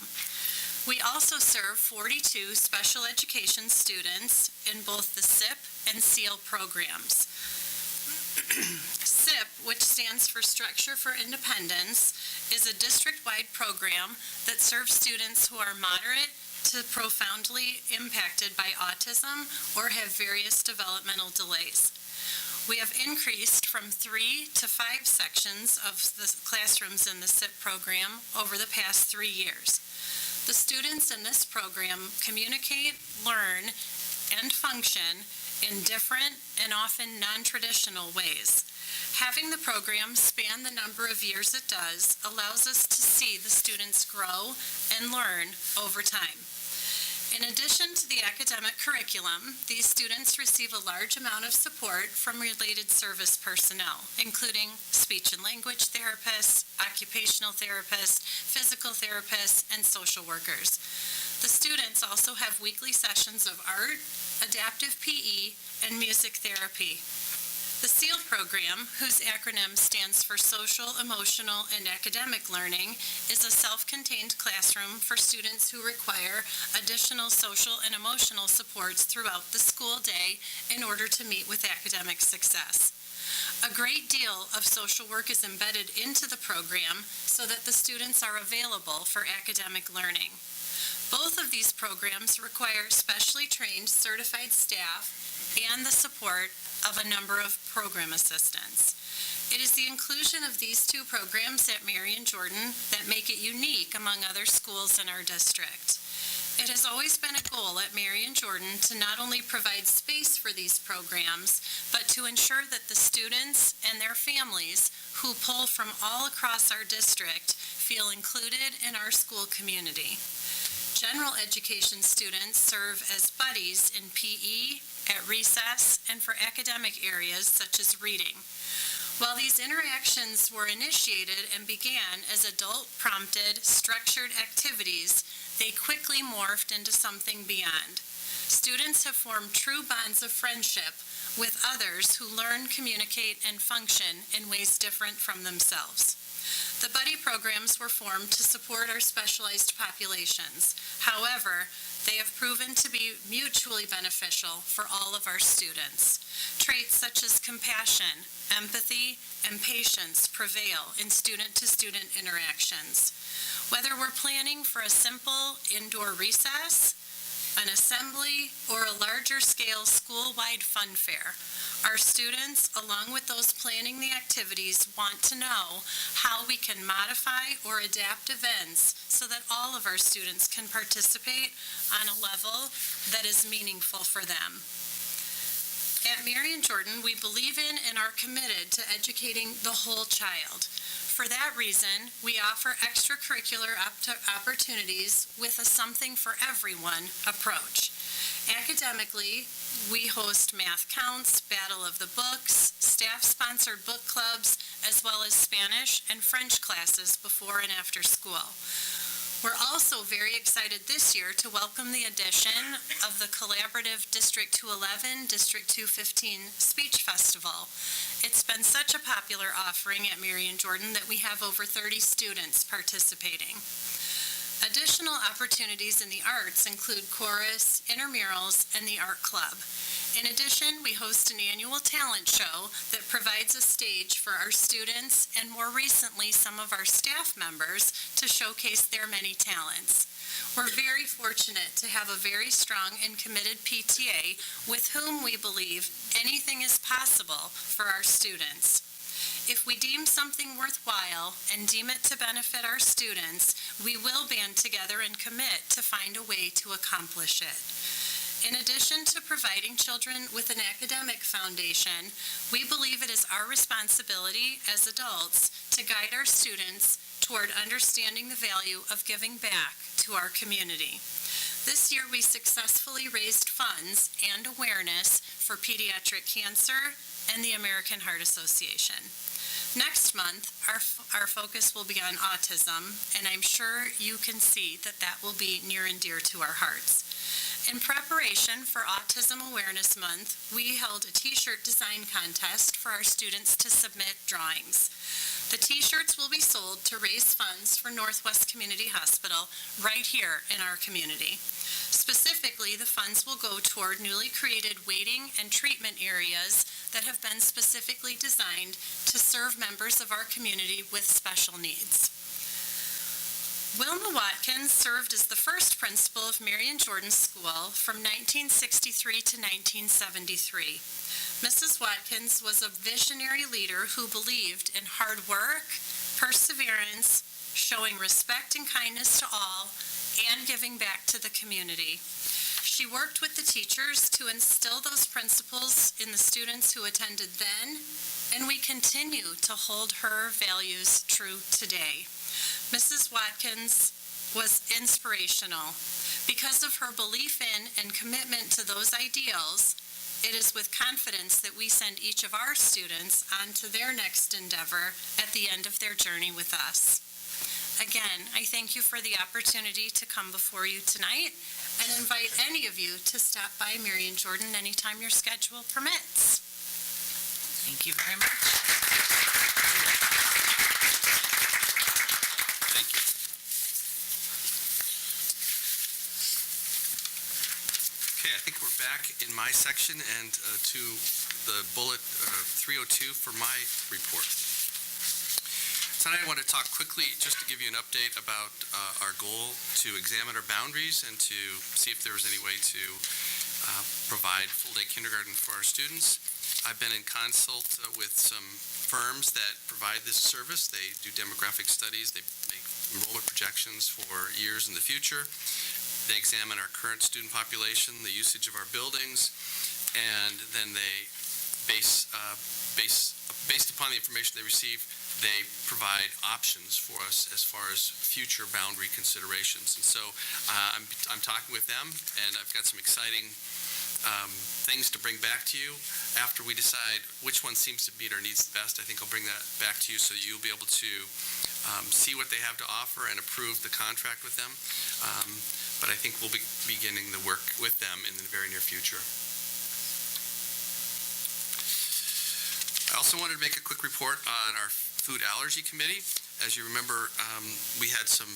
We also serve 42 special education students in both the SIP and SEAL programs. SIP, which stands for Structure for Independence, is a district-wide program that serves students who are moderate to profoundly impacted by autism or have various developmental delays. We have increased from 3 to 5 sections of the classrooms in the SIP program over the past 3 years. The students in this program communicate, learn, and function in different and often non-traditional ways. Having the program span the number of years it does allows us to see the students grow and learn over time. In addition to the academic curriculum, these students receive a large amount of support from related service personnel, including speech and language therapists, occupational therapists, physical therapists, and social workers. The students also have weekly sessions of art, adaptive PE, and music therapy. The SEAL program, whose acronym stands for Social, Emotional, and Academic Learning, is a self-contained classroom for students who require additional social and emotional supports throughout the school day in order to meet with academic success. A great deal of social work is embedded into the program so that the students are available for academic learning. Both of these programs require specially trained certified staff and the support of a number of program assistants. It is the inclusion of these 2 programs at Marion Jordan that make it unique among other schools in our district. It has always been a goal at Marion Jordan to not only provide space for these programs, but to ensure that the students and their families who pull from all across our district feel included in our school community. General education students serve as buddies in PE, at recess, and for academic areas such as reading. While these interactions were initiated and began as adult-prompted, structured activities, they quickly morphed into something beyond. Students have formed true bonds of friendship with others who learn, communicate, and function in ways different from themselves. The buddy programs were formed to support our specialized populations. However, they have proven to be mutually beneficial for all of our students. Traits such as compassion, empathy, and patience prevail in student-to-student interactions. Whether we're planning for a simple indoor recess, an assembly, or a larger-scale school-wide fun fair, our students, along with those planning the activities, want to know how we can modify or adapt events so that all of our students can participate on a level that is meaningful for them. At Marion Jordan, we believe in and are committed to educating the whole child. For that reason, we offer extracurricular opportunities with a something for everyone approach. Academically, we host math counts, Battle of the Books, staff-sponsored book clubs, as well as Spanish and French classes before and after school. We're also very excited this year to welcome the addition of the collaborative District 211, District 215 Speech Festival. It's been such a popular offering at Marion Jordan that we have over 30 students participating. Additional opportunities in the arts include chorus, intramurals, and the art club. In addition, we host an annual talent show that provides a stage for our students and more recently some of our staff members to showcase their many talents. We're very fortunate to have a very strong and committed PTA with whom we believe anything is possible for our students. If we deem something worthwhile and deem it to benefit our students, we will band together and commit to find a way to accomplish it. In addition to providing children with an academic foundation, we believe it is our responsibility as adults to guide our students toward understanding the value of giving back to our community. This year, we successfully raised funds and awareness for pediatric cancer and the American Heart Association. Next month, our focus will be on autism, and I'm sure you can see that that will be near and dear to our hearts. In preparation for Autism Awareness Month, we held a t-shirt design contest for our students to submit drawings. The t-shirts will be sold to raise funds for Northwest Community Hospital right here in our community. Specifically, the funds will go toward newly created waiting and treatment areas that have been specifically designed to serve members of our community with special needs. Wilma Watkins served as the first principal of Marion Jordan School from 1963 to 1973. Mrs. Watkins was a visionary leader who believed in hard work, perseverance, showing respect and kindness to all, and giving back to the community. She worked with the teachers to instill those principles in the students who attended then, and we continue to hold her values true today. Mrs. Watkins was inspirational. Because of her belief in and commitment to those ideals, it is with confidence that we send each of our students on to their next endeavor at the end of their journey with us. Again, I thank you for the opportunity to come before you tonight and invite any of you to stop by Marion Jordan anytime your schedule permits. Thank you very much. Thank you. Okay, I think we're back in my section and to the bullet 302 for my report. Tonight I want to talk quickly, just to give you an update about our goal to examine our boundaries and to see if there was any way to provide full-day kindergarten for our students. I've been in consult with some firms that provide this service. They do demographic studies. They make enrollment projections for years in the future. They examine our current student population, the usage of our buildings, and then they based upon the information they receive, they provide options for us as far as future boundary considerations. And so I'm talking with them, and I've got some exciting things to bring back to you after we decide which one seems to meet our needs the best. I think I'll bring that back to you so that you'll be able to see what they have to offer and approve the contract with them. But I think we'll be beginning the work with them in the very near future. I also wanted to make a quick report on our food allergy committee. As you remember, we had some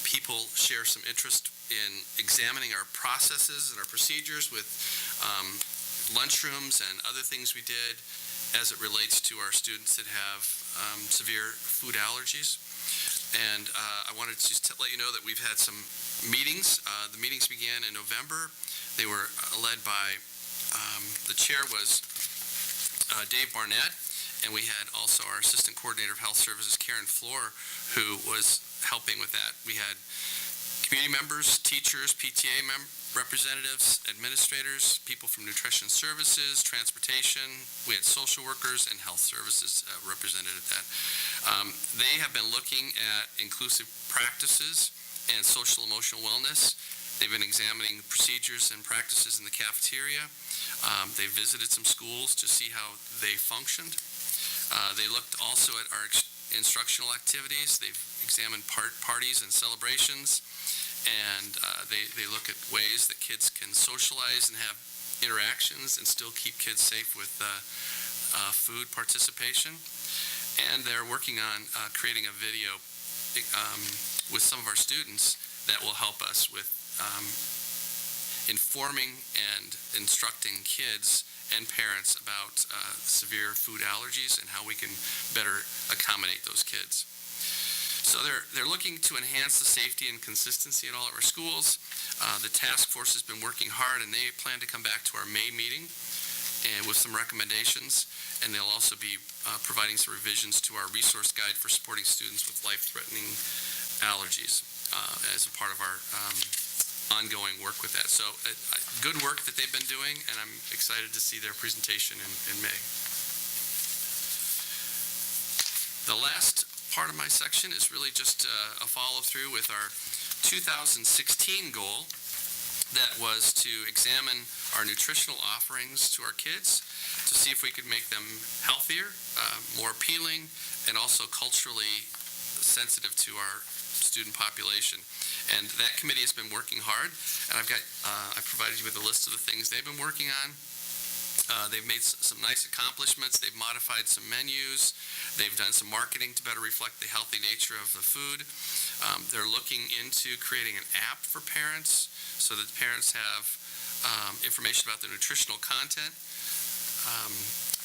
people share some interest in examining our processes and our procedures with lunchrooms and other things we did as it relates to our students that have severe food allergies. And I wanted to just let you know that we've had some meetings. The meetings began in November. They were led by, the chair was Dave Barnett, and we had also our Assistant Coordinator of Health Services, Karen Floor, who was helping with that. We had community members, teachers, PTA representatives, administrators, people from Nutrition Services, Transportation. We had social workers and health services represented at that. They have been looking at inclusive practices and social emotional wellness They've been examining procedures and practices in the cafeteria. They visited some schools to see how they functioned. They looked also at our instructional activities. They've examined parties and celebrations, and they look at ways that kids can socialize and have interactions and still keep kids safe with food participation. And they're working on creating a video with some of our students that will help us with informing and instructing kids and parents about severe food allergies and how we can better accommodate those kids. So they're looking to enhance the safety and consistency at all of our schools. The task force has been working hard, and they plan to come back to our May meeting and with some recommendations, and they'll also be providing some revisions to our resource guide for supporting students with life-threatening allergies as a part of our ongoing work with that. So good work that they've been doing, and I'm excited to see their presentation in May. The last part of my section is really just a follow-through with our 2016 goal that was to examine our nutritional offerings to our kids to see if we could make them healthier, more appealing, and also culturally sensitive to our student population. And that committee has been working hard, and I provided you with a list of the things they've been working on. They've made some nice accomplishments. They've modified some menus. They've done some marketing to better reflect the healthy nature of the food. They're looking into creating an app for parents so that parents have information about the nutritional content.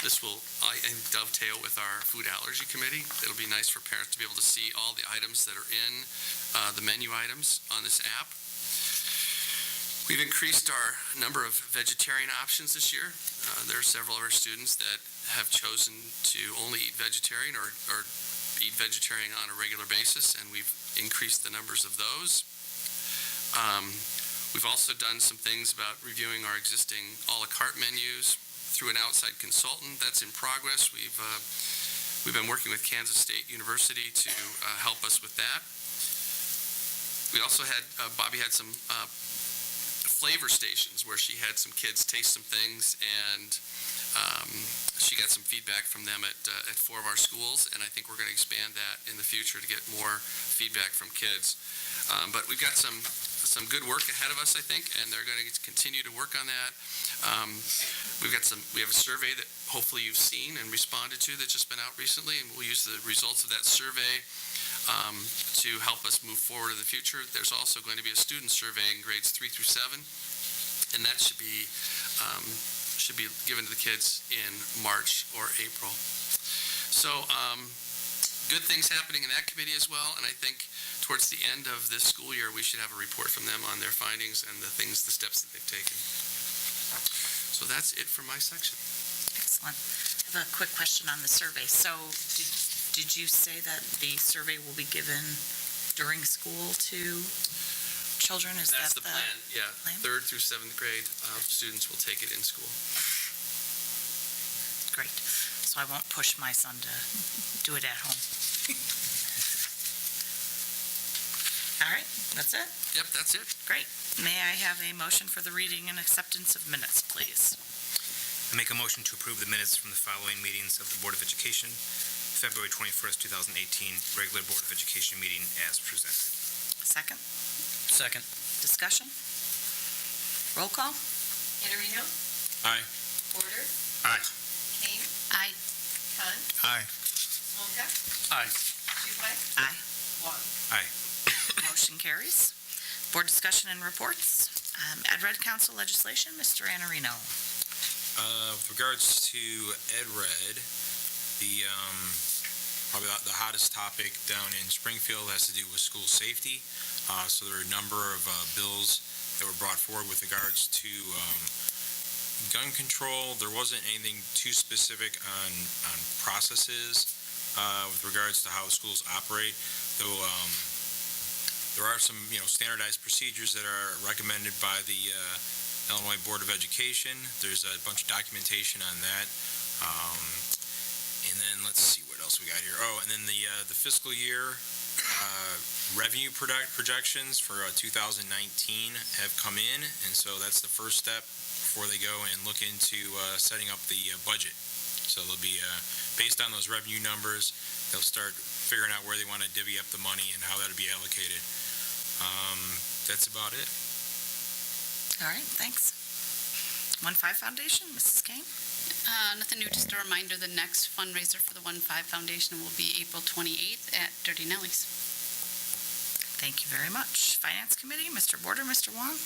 This will, I think, dovetail with our food allergy committee. It'll be nice for parents to be able to see all the items that are in the menu items on this app. We've increased our number of vegetarian options this year. There are several of our students that have chosen to only eat vegetarian or eat vegetarian on a regular basis, and we've increased the numbers of those. We've also done some things about reviewing our existing a la carte menus through an outside consultant. That's in progress. We've been working with Kansas State University to help us with that. We also had, Bobby had some flavor stations where she had some kids taste some things, and she got some feedback from them at 4 of our schools, and I think we're going to expand that in the future to get more feedback from kids. But we've got some good work ahead of us, I think, and they're going to continue to work on that. We have a survey that hopefully you've seen and responded to that's just been out recently, and we'll use the results of that survey to help us move forward in the future. There's also going to be a student survey in grades 3 through 7, and that should be given to the kids in March or April. So good things happening in that committee as well, and I think towards the end of this school year, we should have a report from them on their findings and the steps that they've taken. So that's it for my section. Excellent. I have a quick question on the survey. So did you say that the survey will be given during school to children? That's the plan, yeah. Plan? 3rd through 7th grade students will take it in school. Great. So I won't push my son to do it at home. All right, that's it? Yep, that's it. Great. May I have a motion for the reading and acceptance of minutes, please? I make a motion to approve the minutes from the following meetings of the Board of Education, February 21st, 2018, regular Board of Education meeting as presented. Second? Second. Discussion? Roll call? Iannarino, Aye. Porter, Aye. Kane, Aye. Khan, Aye. Smolka, Aye. Shupai, Aye. Wong. Aye. Motion carries. Board discussion and reports. Ed Red Council legislation, Mr. Iannarino. With regards to Ed Red, probably the hottest topic down in Springfield has to do with school safety. So there are a number of bills that were brought forward with regards to gun control. There wasn't anything too specific on processes with regards to how schools operate, though there are some standardized procedures that are recommended by the Illinois Board of Education. There's a bunch of documentation on that. And then let's see what else we got here. Oh, and then the fiscal year revenue projections for 2019 have come in, and so that's the first step before they go and look into setting up the budget. So they'll be, based on those revenue numbers, they'll start figuring out where they want to divvy up the money and how that'll be allocated. That's about it. All right, thanks. 1-5 Foundation, Mrs. Kane? Nothing new, just a reminder, the next fundraiser for the 1-5 Foundation will be April 28th at Dirty Nelly's. Thank you very much. Finance Committee, Mr. Border, Mr. Wong?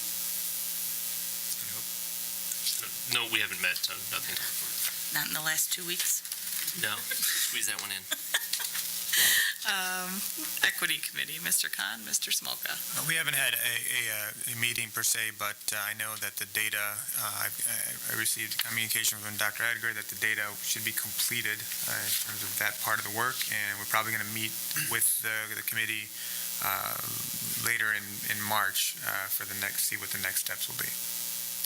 No, we haven't met, so nothing. Not in the last 2 weeks? No, squeeze that one in. Equity Committee, Mr. Khan, Mr. Smolka? We haven't had a meeting per se, but I know that the data, I received communication from Dr. Edgar that the data should be completed in terms of that part of the work, and we're probably going to meet with the committee later in March for the next, see what the next steps will be.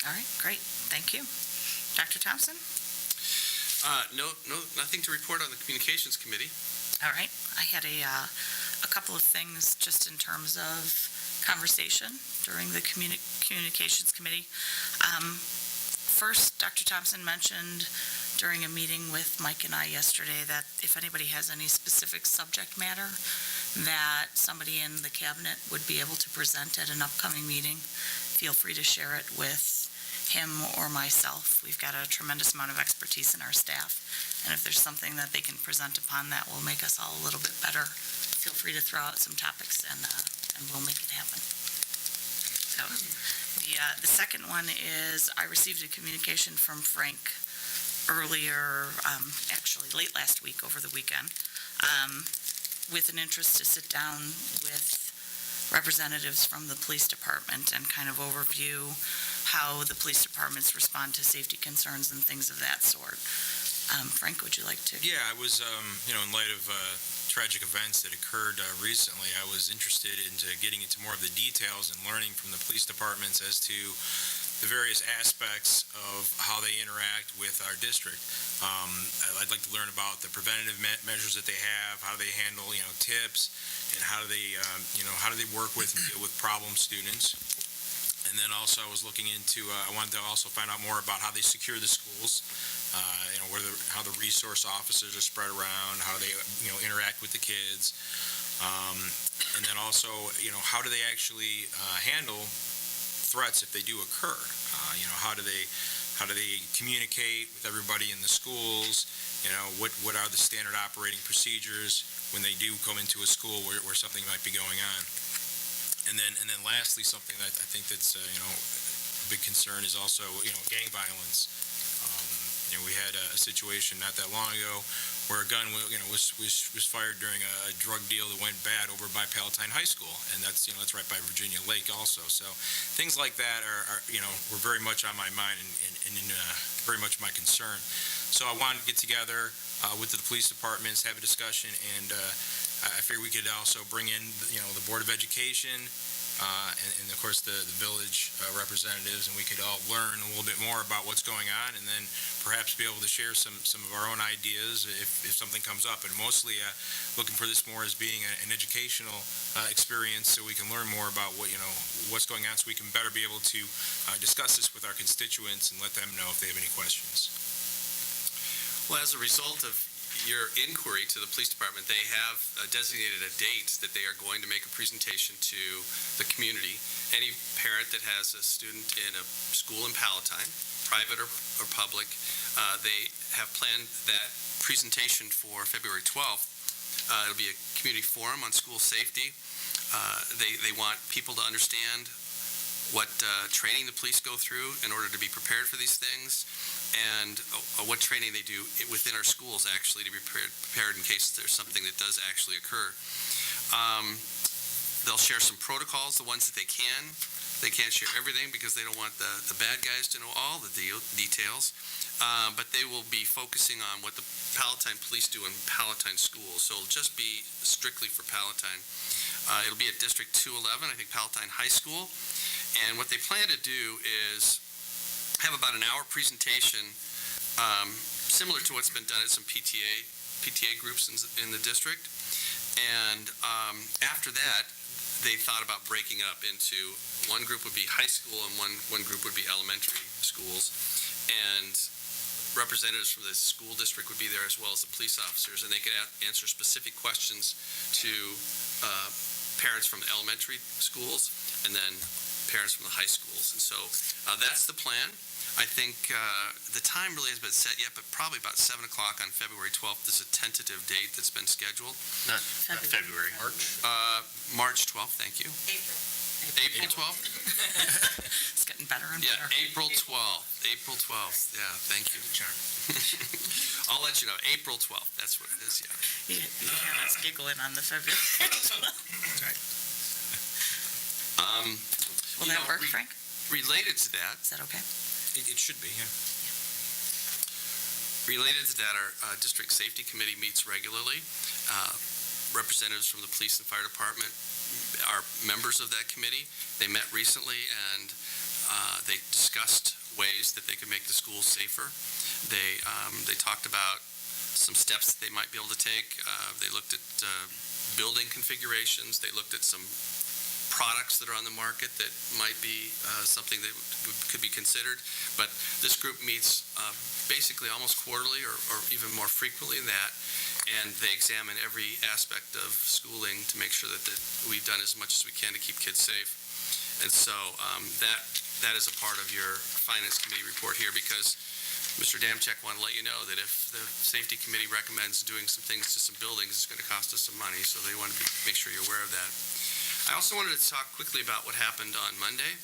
All right, great. Thank you. Dr. Thompson? Nothing to report on the Communications Committee. All right. I had a couple of things just in terms of conversation during the Communications Committee. First, Dr. Thompson mentioned during a meeting with Mike and I yesterday that if anybody has any specific subject matter that somebody in the cabinet would be able to present at an upcoming meeting, feel free to share it with him or myself. We've got a tremendous amount of expertise in our staff, and if there's something that they can present upon that will make us all a little bit better, feel free to throw out some topics and we'll make it happen. So the second one is I received a communication from Frank earlier, actually late last week over the weekend, with an interest to sit down with representatives from the police department and kind of overview how the police departments respond to safety concerns and things of that sort. Frank, would you like to? Yeah, I was, in light of tragic events that occurred recently, I was interested into getting into more of the details and learning from the police departments as to the various aspects of how they interact with our district. I'd like to learn about the preventative measures that they have, how they handle, tips, and how do they work with and deal with problem students. And then also I was looking into, I wanted to also find out more about how they secure the schools, how the resource officers are spread around, how they, interact with the kids. And then also, how do they actually handle threats if they do occur? How do they communicate with everybody in the schools? What are the standard operating procedures when they do come into a school where something might be going on? And then lastly, something that I think that's a big concern is also gang violence. We had a situation not that long ago where a gun was fired during a drug deal that went bad over by Palatine High School, and that's right by Virginia Lake also. So things like that were very much on my mind and very much my concern. So I wanted to get together with the police departments, have a discussion, and I figured we could also bring in the Board of Education and of course the village representatives, and we could all learn a little bit more about what's going on, and then perhaps be able to share some of our own ideas if something comes up. And mostly looking for this more as being an educational experience, so we can learn more about what's going on, so we can better be able to discuss this with our constituents and let them know if they have any questions. Well, as a result of your inquiry to the police department, they have designated a date that they are going to make a presentation to the community. Any parent that has a student in a school in Palatine, private or public, they have planned that presentation for February 12th. It'll be a community forum on school safety. They want people to understand what training the police go through in order to be prepared for these things, and what training they do within our schools actually to be prepared in case there's something that does actually occur. They'll share some protocols, the ones that they can. They can't share everything because they don't want the bad guys to know all the details, but they will be focusing on what the Palatine police do in Palatine schools, so it'll just be strictly for Palatine. It'll be at District 211, I think Palatine High School, and what they plan to do is have about an hour presentation, similar to what's been done at some PTA groups in the district, And after that, they thought about breaking up into one group would be high school and one group would be elementary schools. And representatives from the school district would be there as well as the police officers, and they could answer specific questions to parents from the elementary schools and then parents from the high schools. And so that's the plan. I think the time really hasn't been set yet, but probably about 7 o'clock on February 12th is a tentative date that's been scheduled. Not February. March 12th, thank you. April 12th? It's getting better and Yeah, better. April 12th. April 12th, yeah, thank you. I'll let you know, April 12th, that's what it is, yeah. You hear us giggling on the February. Will that work, Frank? Related to that. Is that okay? It should be, yeah. Related to that, our district safety committee meets regularly. Representatives from the police and fire department are members of that committee. They met recently and they discussed ways that they could make the schools safer. They talked about some steps that they might be able to take. They looked at building configurations. They looked at some products that are on the market that might be something that could be considered. But this group meets basically almost quarterly or even more frequently than that, and they examine every aspect of schooling to make sure that we've done as much as we can to keep kids safe. And so that is a part of your Finance Committee report here, because Mr. Damchek wanted to let you know that if the Safety Committee recommends doing some things to some buildings, it's going to cost us some money, so they want to make sure you're aware of that. I also wanted to talk quickly about what happened on Monday.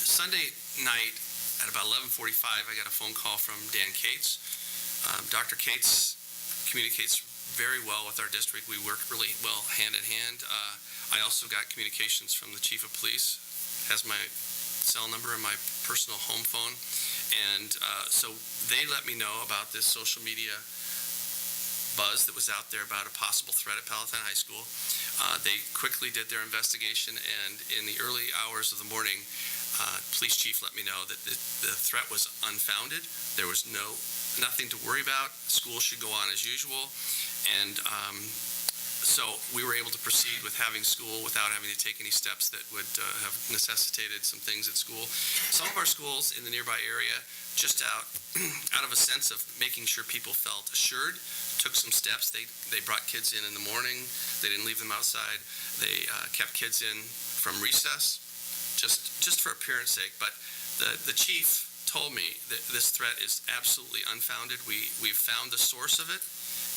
Sunday night at about 11:45, I got a phone call from Dan Cates. Dr. Cates communicates very well with our district. We work really well hand in hand. I also got communications from the chief of police, has my cell number and my personal home phone. And so they let me know about this social media buzz that was out there about a possible threat at Palatine High School. They quickly did their investigation, and in the early hours of the morning, police chief let me know that the threat was unfounded. There was nothing to worry about. School should go on as usual. And so we were able to proceed with having school without having to take any steps that would have necessitated some things at school. Some of our schools in the nearby area, just out of a sense of making sure people felt assured, took some steps. They brought kids in the morning. They didn't leave them outside. They kept kids in from recess, just for appearance sake. But the chief told me that this threat is absolutely unfounded. We've found the source of it,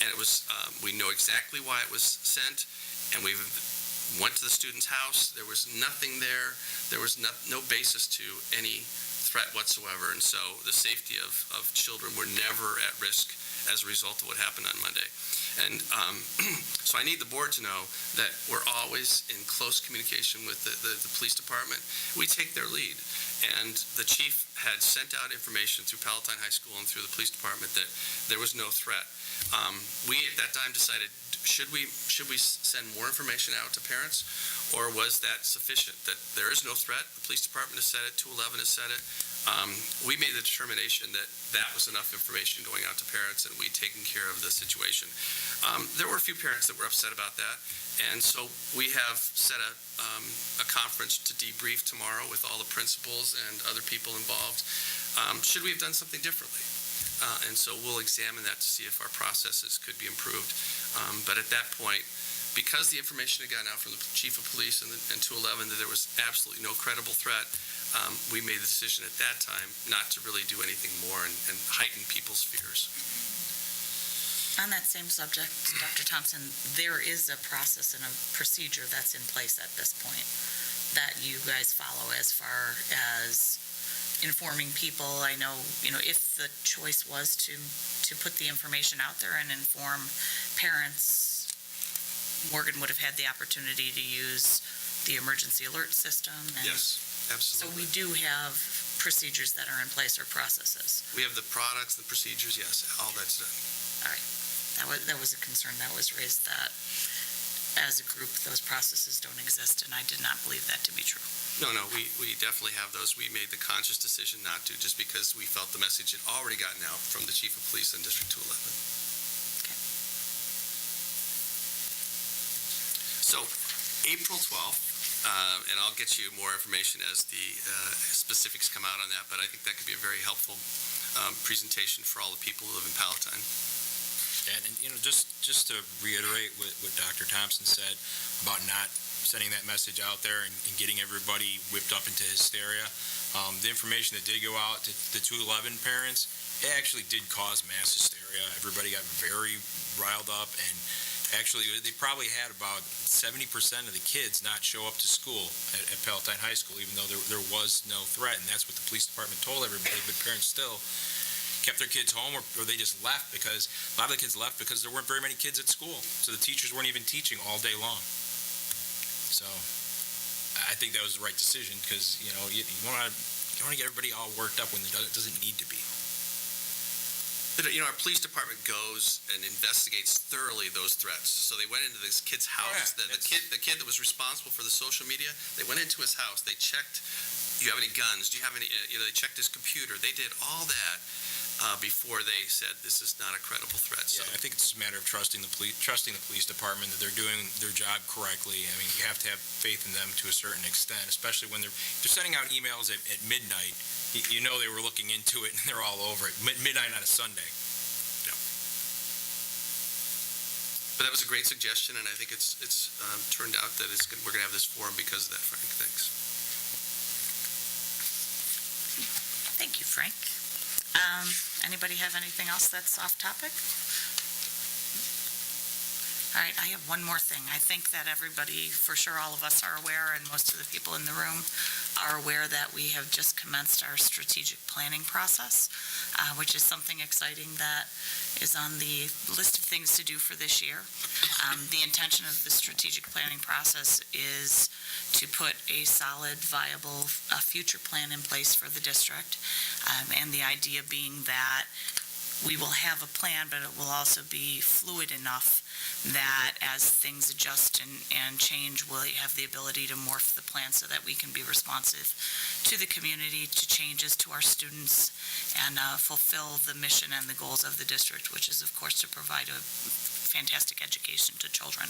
and it was we know exactly why it was sent, and we went to the student's house. There was nothing there. There was no basis to any threat whatsoever, and so the safety of children were never at risk as a result of what happened on Monday. And so I need the board to know that we're always in close communication with the police department. We take their lead. And the chief had sent out information through Palatine High School and through the police department that there was no threat. We at that time decided, should we send more information out to parents, or was that sufficient? That there is no threat, the police department has said it, 211 has said it. We made the determination that was enough information going out to parents, and we'd taken care of the situation. There were a few parents that were upset about that, and so we have set a conference to debrief tomorrow with all the principals and other people involved. Should we have done something differently? And so we'll examine that to see if our processes could be improved. But at that point, because the information had gotten out from the chief of police and 211 that there was absolutely no credible threat, we made the decision at that time not to really do anything more and heighten people's fears. On that same subject, Dr. Thompson, there is a process and a procedure that's in place at this point that you guys follow as far as informing people. I know, if the choice was to put the information out there and inform parents, Morgan would have had the opportunity to use the emergency alert system. And yes, absolutely. So we do have procedures that are in place, or processes. We have the products, the procedures, yes, all that's done. All right. That was a concern that was raised, that as a group, those processes don't exist, and I did not believe that to be true. No, we definitely have those. We made the conscious decision not to, just because we felt the message had already gotten out from the chief of police in District 211. So, April 12th, and I'll get you more information as the specifics come out on that, but I think that could be a very helpful presentation for all the people who live in Palatine. And just to reiterate what Dr. Thompson said about not sending that message out there and getting everybody whipped up into hysteria, the information that did go out to the 211 parents, it actually did cause mass hysteria. Everybody got very riled up, and actually they probably had about 70% of the kids not show up to school at Palatine High School, even though there was no threat, and that's what the police department told everybody, but parents still kept their kids home, or they just left, because a lot of the kids left because there weren't very many kids at school. So the teachers weren't even teaching all day long. So I think that was the right decision, because, you want to get everybody all worked up when it doesn't need to be. But, our police department goes and investigates thoroughly those threats. So they went into this kid's house. The kid that was responsible for the social media, they went into his house. They checked, do you have any guns? Do you have any, they checked his computer. They did all that before they said this is not a credible threat. So I think it's a matter of trusting the police department that they're doing their job correctly. I mean, you have to have faith in them to a certain extent, especially when they're sending out emails at midnight. You know they were looking into it, and they're all over it. Midnight on a Sunday. Yeah. But that was a great suggestion, and I think it's turned out that we're going to have this forum because of that, Frank. Thanks. Thank you, Frank. Anybody have anything else that's off topic? All right, I have one more thing. I think that everybody, for sure all of us are aware, and most of the people in the room are aware that we have just commenced our strategic planning process, which is something exciting that is on the list of things to do for this year. The intention of the strategic planning process is to put a solid, viable future plan in place for the district, and the idea being that we will have a plan, but it will also be fluid enough that as things adjust and change, we'll have the ability to morph the plan so that we can be responsive to the community, to changes to our students, and fulfill the mission and the goals of the district, which is, of course, to provide a fantastic education to children.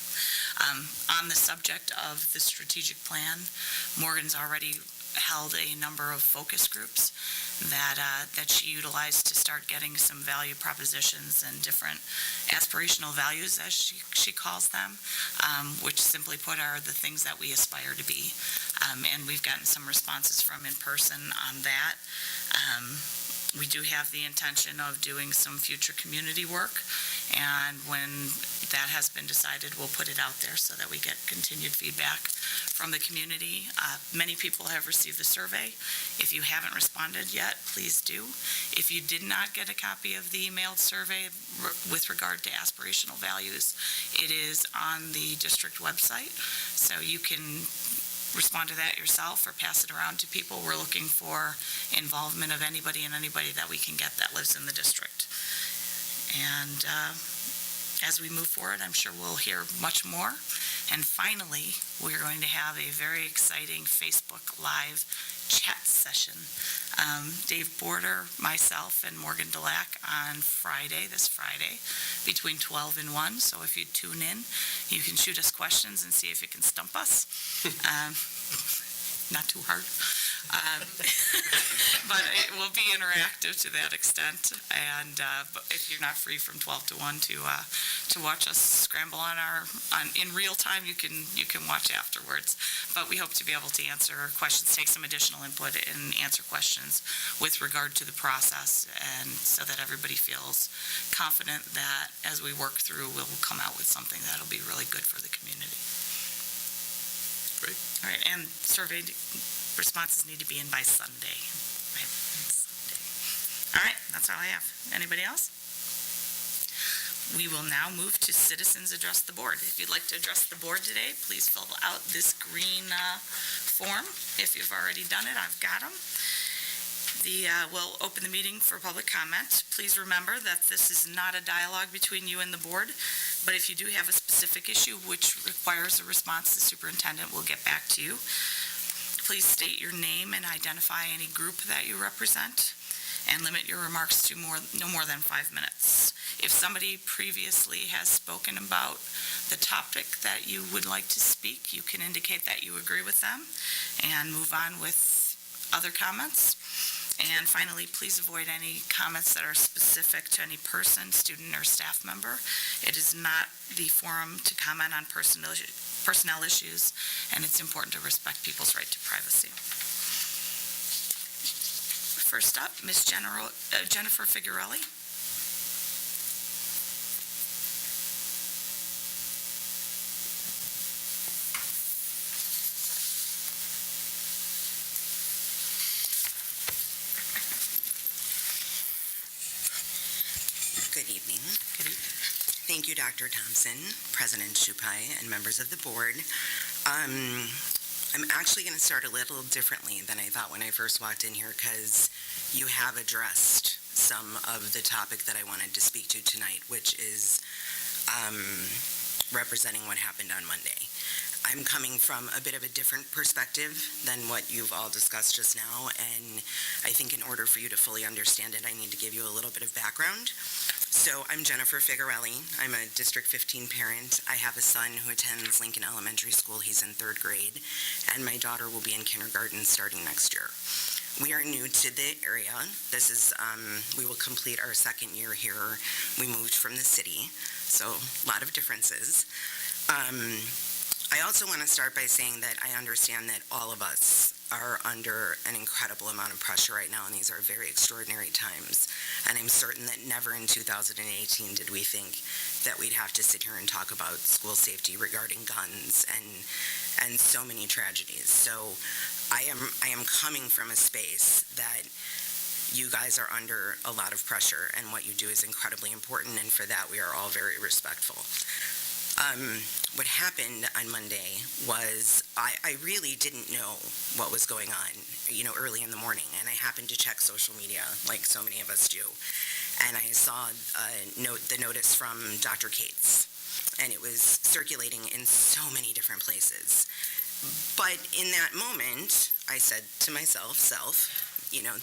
On the subject of the strategic plan, Morgan's already held a number of focus groups that she utilized to start getting some value propositions and different aspirational values, as she calls them, which simply put are the things that we aspire to be. And we've gotten some responses from in person on that. We do have the intention of doing some future community work, and when that has been decided, we'll put it out there so that we get continued feedback from the community. Many people have received the survey. If you haven't responded yet, please do. If you did not get a copy of the emailed survey with regard to aspirational values, it is on the district website, so you can respond to that yourself or pass it around to people. We're looking for involvement of anybody that we can get that lives in the district. And as we move forward, I'm sure we'll hear much more. And finally, we're going to have a very exciting Facebook Live chat session. Dave Border, myself, and Morgan Delac on this Friday, between 12 and 1. So if you tune in, you can shoot us questions and see if you can stump us. Not too hard. But it will be interactive to that extent. And if you're not free from 12 to 1 to watch us scramble in real time, you can watch afterwards. But we hope to be able to answer questions, take some additional input, and answer questions with regard to the process, and so that everybody feels confident that as we work through, we'll come out with something that'll be really good for the community. Great. All right, and survey responses need to be in by Sunday. Right? Sunday. All right, that's all I have. Anybody else? We will now move to citizens address the board. If you'd like to address the board today, please fill out this green form. If you've already done it, I've got them. We'll open the meeting for public comment. Please remember that this is not a dialogue between you and the board, but if you do have a specific issue which requires a response, the superintendent will get back to you. Please state your name and identify any group that you represent, and limit your remarks to no more than 5 minutes. If somebody previously has spoken about the topic that you would like to speak, you can indicate that you agree with them and move on with other comments. And finally, please avoid any comments that are specific to any person, student, or staff member. It is not the forum to comment on personnel issues, and it's important to respect people's right to privacy. First up, Ms. Jennifer Figuarelli. Good evening. Thank you, Dr. Thompson, President Shupai, and members of the board. I'm actually going to start a little differently than I thought when I first walked in here, because you have addressed some of the topic that I wanted to speak to tonight, which is representing what happened on Monday. I'm coming from a bit of a different perspective than what you've all discussed just now, and I think in order for you to fully understand it, I need to give you a little bit of background. So I'm Jennifer Figuarelli. I'm a District 15 parent. I have a son who attends Lincoln Elementary School. He's in 3rd grade, and my daughter will be in kindergarten starting next year. We are new to the area. This is, we will complete our 2nd year here. We moved from the city, so a lot of differences. I also want to start by saying that I understand that all of us are under an incredible amount of pressure right now, and these are very extraordinary times. And I'm certain that never in 2018 did we think that we'd have to sit here and talk about school safety regarding guns and so many tragedies. So I am coming from a space that you guys are under a lot of pressure, and what you do is incredibly important, and for that we are all very respectful. What happened on Monday was I really didn't know what was going on, early in the morning, and I happened to check social media like so many of us do, and I saw the notice from Dr. Cates, and it was circulating in so many different places. But in that moment, I said to myself,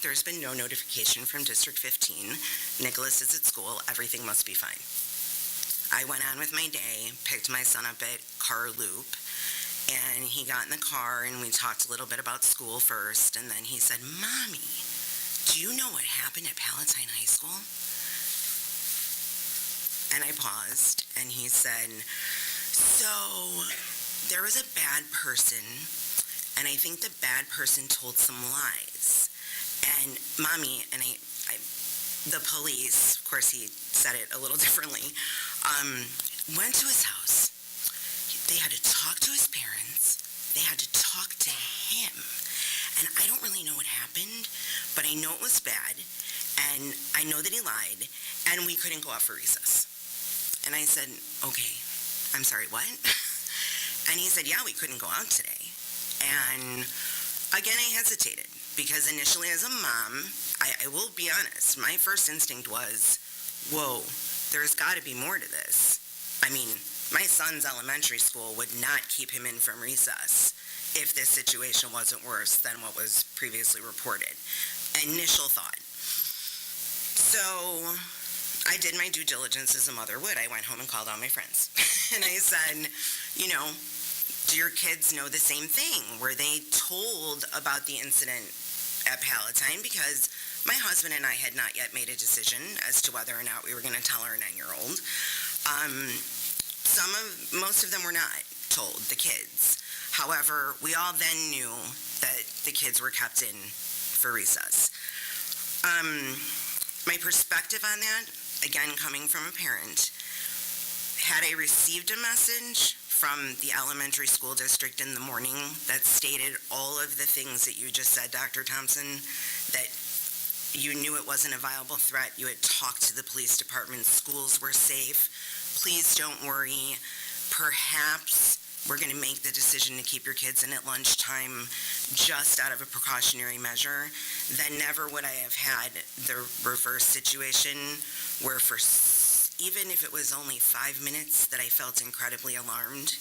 there's been no notification from District 15. Nicholas is at school. Everything must be fine. I went on with my day, picked my son up at Car Loop, and he got in the car and we talked a little bit about school first, and then he said, "Mommy, do you know what happened at Palatine High School?" And I paused, and he said, "So there was a bad person, and I think the bad person told some lies. And Mommy," and the police, of course he said it a little differently, went to his house. They had to talk to his parents. They had to talk to him. And I don't really know what happened, but I know it was bad, and I know that he lied, and we couldn't go out for recess. And I said, "Okay, I'm sorry, what?" And he said, "Yeah, we couldn't go out today." And again, I hesitated, because initially as a mom, I will be honest, my first instinct was, whoa, there's got to be more to this. I mean, my son's elementary school would not keep him in from recess if this situation wasn't worse than what was previously reported. Initial thought. So I did my due diligence as a mother would. I went home and called all my friends. And I said, do your kids know the same thing? Were they told about the incident at Palatine? Because my husband and I had not yet made a decision as to whether or not we were going to tell our 9-year-old. Most of them were not told, the kids. However, we all then knew that the kids were kept in for recess. My perspective on that, again, coming from a parent, had I received a message from the elementary school district in the morning that stated all of the things that you just said, Dr. Thompson, that you knew it wasn't a viable threat, you had talked to the police department, schools were safe, please don't worry, perhaps we're going to make the decision to keep your kids in at lunchtime just out of a precautionary measure, then never would I have had the reverse situation where even if it was only 5 minutes that I felt incredibly alarmed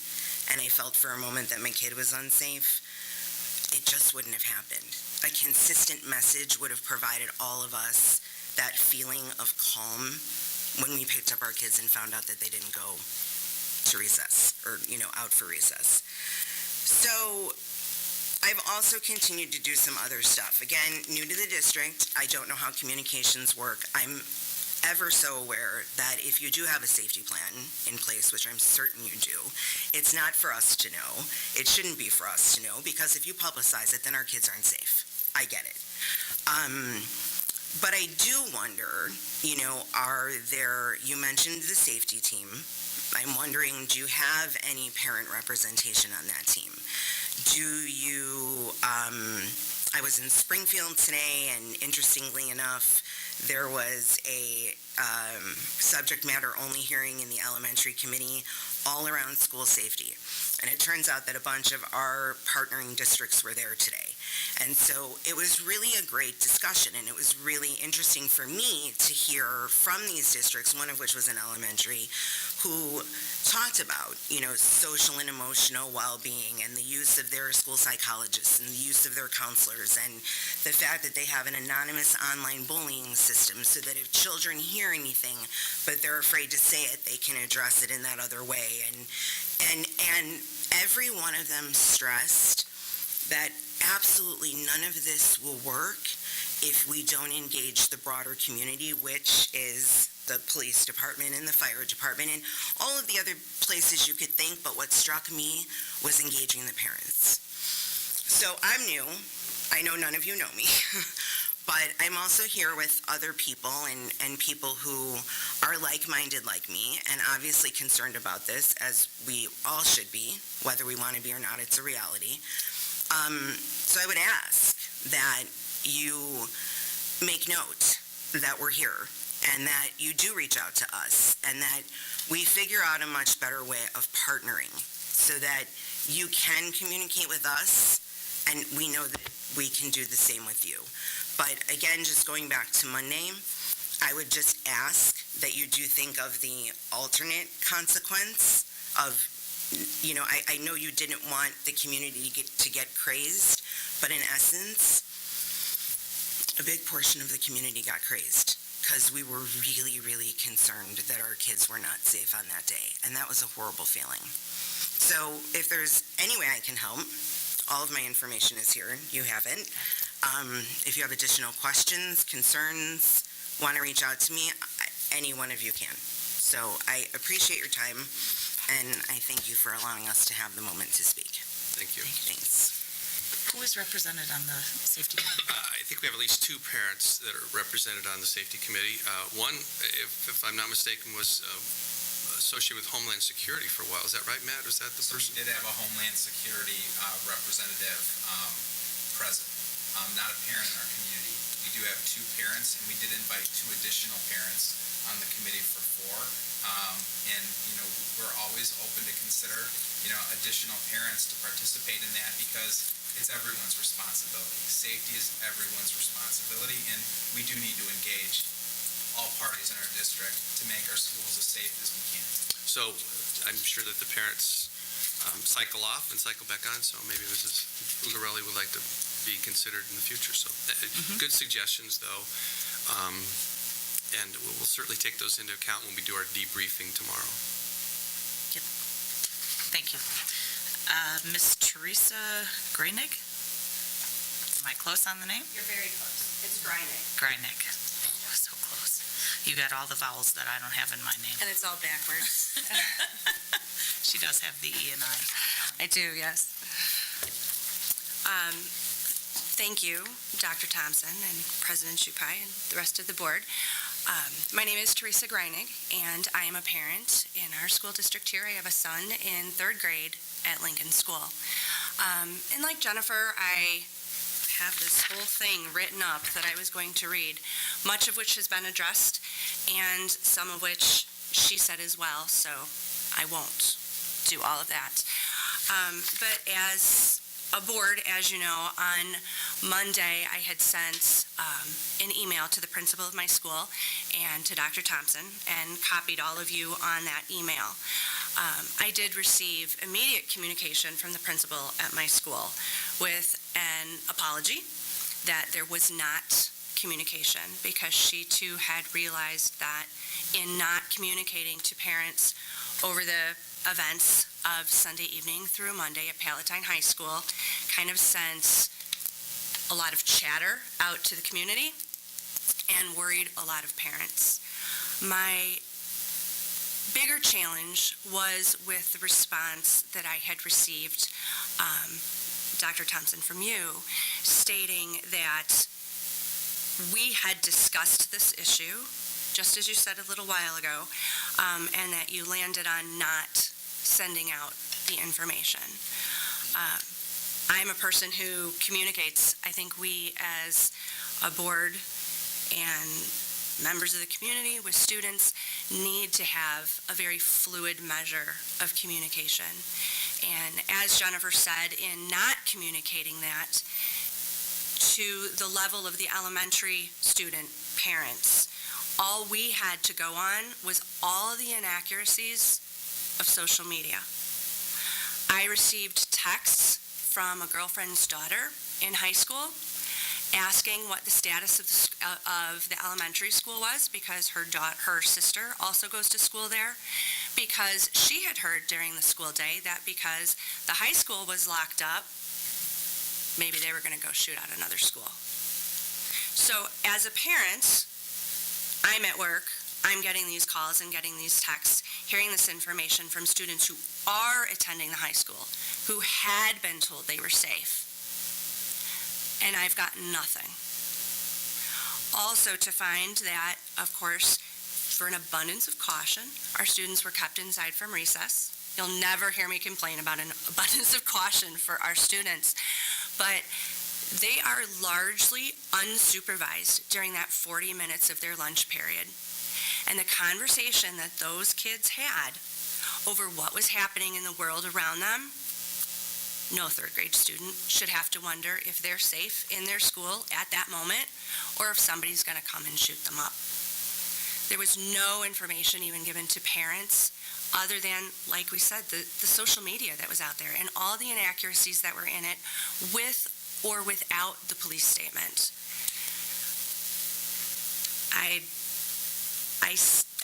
and I felt for a moment that my kid was unsafe, it just wouldn't have happened. A consistent message would have provided all of us that feeling of calm when we picked up our kids and found out that they didn't go to recess or, out for recess. So I've also continued to do some other stuff. Again, new to the district, I don't know how communications work. I'm ever so aware that if you do have a safety plan in place, which I'm certain you do, it's not for us to know. It shouldn't be for us to know, because if you publicize it, then our kids aren't safe. I get it. But I do wonder, you mentioned the safety team. I'm wondering, do you have any parent representation on that team? I was in Springfield today, and interestingly enough, there was a subject matter only hearing in the elementary committee all around school safety. And it turns out that a bunch of our partnering districts were there today. And so it was really a great discussion, and it was really interesting for me to hear from these districts, one of which was an elementary, who talked about, social and emotional well-being and the use of their school psychologists and the use of their counselors, and the fact that they have an anonymous online bullying system so that if children hear anything but they're afraid to say it, they can address it in that other way. And every one of them stressed that absolutely none of this will work if we don't engage the broader community, which is the police department and the fire department and all of the other places you could think. But what struck me was engaging the parents. So I'm new. I know none of you know me. But I'm also here with other people and people who are like-minded like me and obviously concerned about this, as we all should be, whether we want to be or not. It's a reality. So I would ask that you make note that we're here and that you do reach out to us and that we figure out a much better way of partnering so that you can communicate with us and we know that we can do the same with you. But again, just going back to Monday, I would just ask that you do think of the alternate consequence of, I know you didn't want the community to get crazed, but in essence, a big portion of the community got crazed because we were really, really concerned that our kids were not safe on that day, and that was a horrible feeling. So if there's any way I can help, all of my information is here. You have it. If you have additional questions, concerns, want to reach out to me, any one of you can. So I appreciate your time, and I thank you for allowing us to have the moment to speak. Thank you. Thanks. Who is represented on the safety committee? I think we have at least two parents that are represented on the safety committee. One, if I'm not mistaken, was associated with Homeland Security for a while. Is that right, Matt? Was that the person? We did have a Homeland Security representative present, not a parent in our community. We do have two parents, and we did invite two additional parents on the committee for four. And, we're always open to consider, additional parents to participate in that because it's everyone's responsibility. Safety is everyone's responsibility, and we do need to engage all parties in our district to make our schools as safe as we can. So I'm sure that the parents cycle off and cycle back on, so maybe Mrs. Ugarelli would like to be considered in the future. So good suggestions, though. And we'll certainly take those into account when we do our debriefing tomorrow. Yep. Thank you. Ms. Teresa Graynick? Am I close on the name? You're very close. It's Greinig. Graynick. Oh, so close. You got all the vowels that I don't have in my name. And it's all backwards. She does have the E and I. I do, yes. Thank you, Dr. Thompson and President Shupai and the rest of the board. My name is Teresa Greinig, and I am a parent in our school district here. I have a son in third grade at Lincoln School. And like Jennifer, I have this whole thing written up that I was going to read, much of which has been addressed, and some of which she said as well, so I won't do all of that. But as a board, as you know, on Monday, I had sent an email to the principal of my school and to Dr. Thompson and copied all of you on that email. I did receive immediate communication from the principal at my school with an apology that there was not communication, because she too had realized that in not communicating to parents over the events of Sunday evening through Monday at Palatine High School kind of sent a lot of chatter out to the community and worried a lot of parents. My bigger challenge was with the response that I had received, Dr. Thompson, from you, stating that we had discussed this issue, just as you said a little while ago, and that you landed on not sending out the information. I'm a person who communicates. I think we as a board and members of the community with students need to have a very fluid measure of communication. And as Jennifer said, in not communicating that to the level of the elementary student parents, all we had to go on was all the inaccuracies of social media. I received texts from a girlfriend's daughter in high school asking what the status of the elementary school was, because her sister also goes to school there, because she had heard during the school day that because the high school was locked up, maybe they were going to go shoot out another school. So as a parent, I'm at work, I'm getting these calls and getting these texts, hearing this information from students who are attending the high school, who had been told they were safe. And I've got nothing. Also to find that, of course, for an abundance of caution, our students were kept inside from recess. You'll never hear me complain about an abundance of caution for our students, but they are largely unsupervised during that 40 minutes of their lunch period. And the conversation that those kids had over what was happening in the world around them, no third grade student should have to wonder if they're safe in their school at that moment or if somebody's going to come and shoot them up. There was no information even given to parents other than, like we said, the social media that was out there and all the inaccuracies that were in it, with or without the police statement.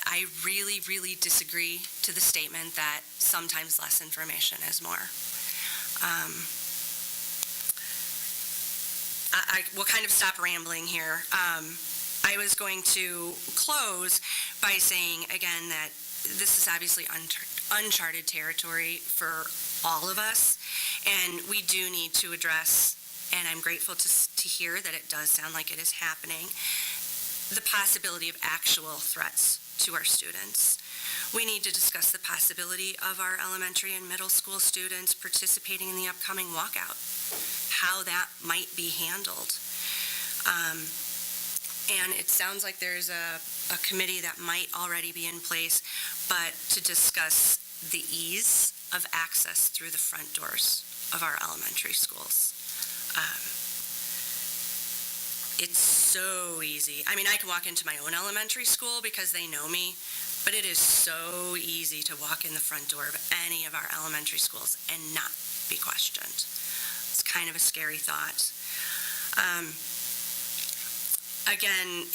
I really, really disagree to the statement that sometimes less information is more. I will kind of stop rambling here. I was going to close by saying again that this is obviously uncharted territory for all of us, and we do need to address, and I'm grateful to hear that it does sound like it is happening, the possibility of actual threats to our students. We need to discuss the possibility of our elementary and middle school students participating in the upcoming walkout, how that might be handled. And it sounds like there's a committee that might already be in place, but to discuss the ease of access through the front doors of our elementary schools. It's so easy. I mean, I can walk into my own elementary school because they know me, but it is so easy to walk in the front door of any of our elementary schools and not be questioned. It's kind of a scary thought. Again,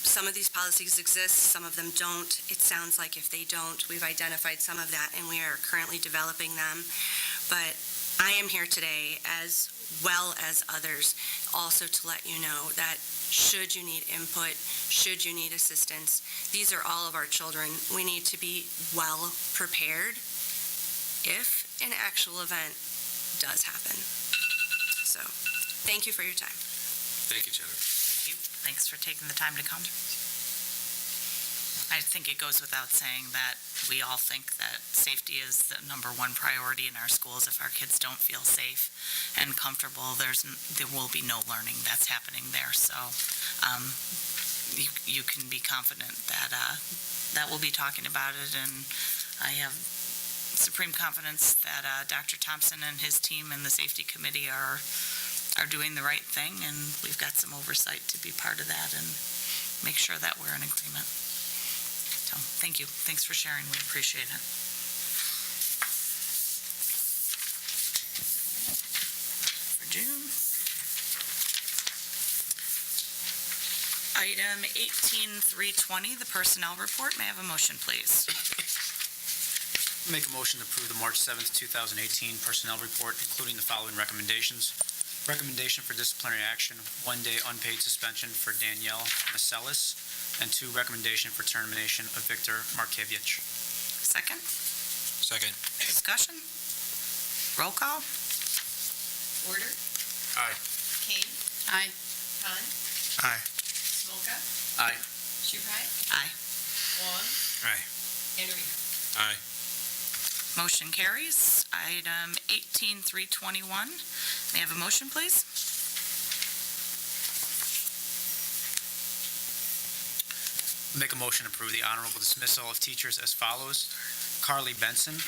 some of these policies exist, some of them don't. It sounds like if they don't, we've identified some of that and we are currently developing them. But I am here today, as well as others, also to let you know that should you need input, should you need assistance, these are all of our children. We need to be well prepared if an actual event does happen. So, thank you for your time. Thank you, Jennifer. Thank you. Thanks for taking the time to come. I think it goes without saying that we all think that safety is the number one priority in our schools. If our kids don't feel safe and comfortable, there will be no learning that's happening there. So you can be confident that that we'll be talking about it, and I have supreme confidence that Dr. Thompson and his team and the safety committee are doing the right thing, and we've got some oversight to be part of that and make sure that we're in agreement. So, thank you. Thanks for sharing. We appreciate it. For June. Item 18-320, the personnel report. May I have a motion, please? Make a motion to approve the March 7th, 2018 personnel report, including the following recommendations. Recommendation for disciplinary action, 1-day unpaid suspension for Danielle Macelis, and 2, recommendation for termination of Victor Markevich. Second? Second. Discussion? Roll call? Porter? Aye. Kane? Aye. Con? Aye. Smolka? Aye. Shuhei? Aye. Wong? Aye. And Reno. Aye. Motion carries. Item 18-321. May I have a motion, please? Make a motion to approve the honorable dismissal of teachers as follows. Carly Benson,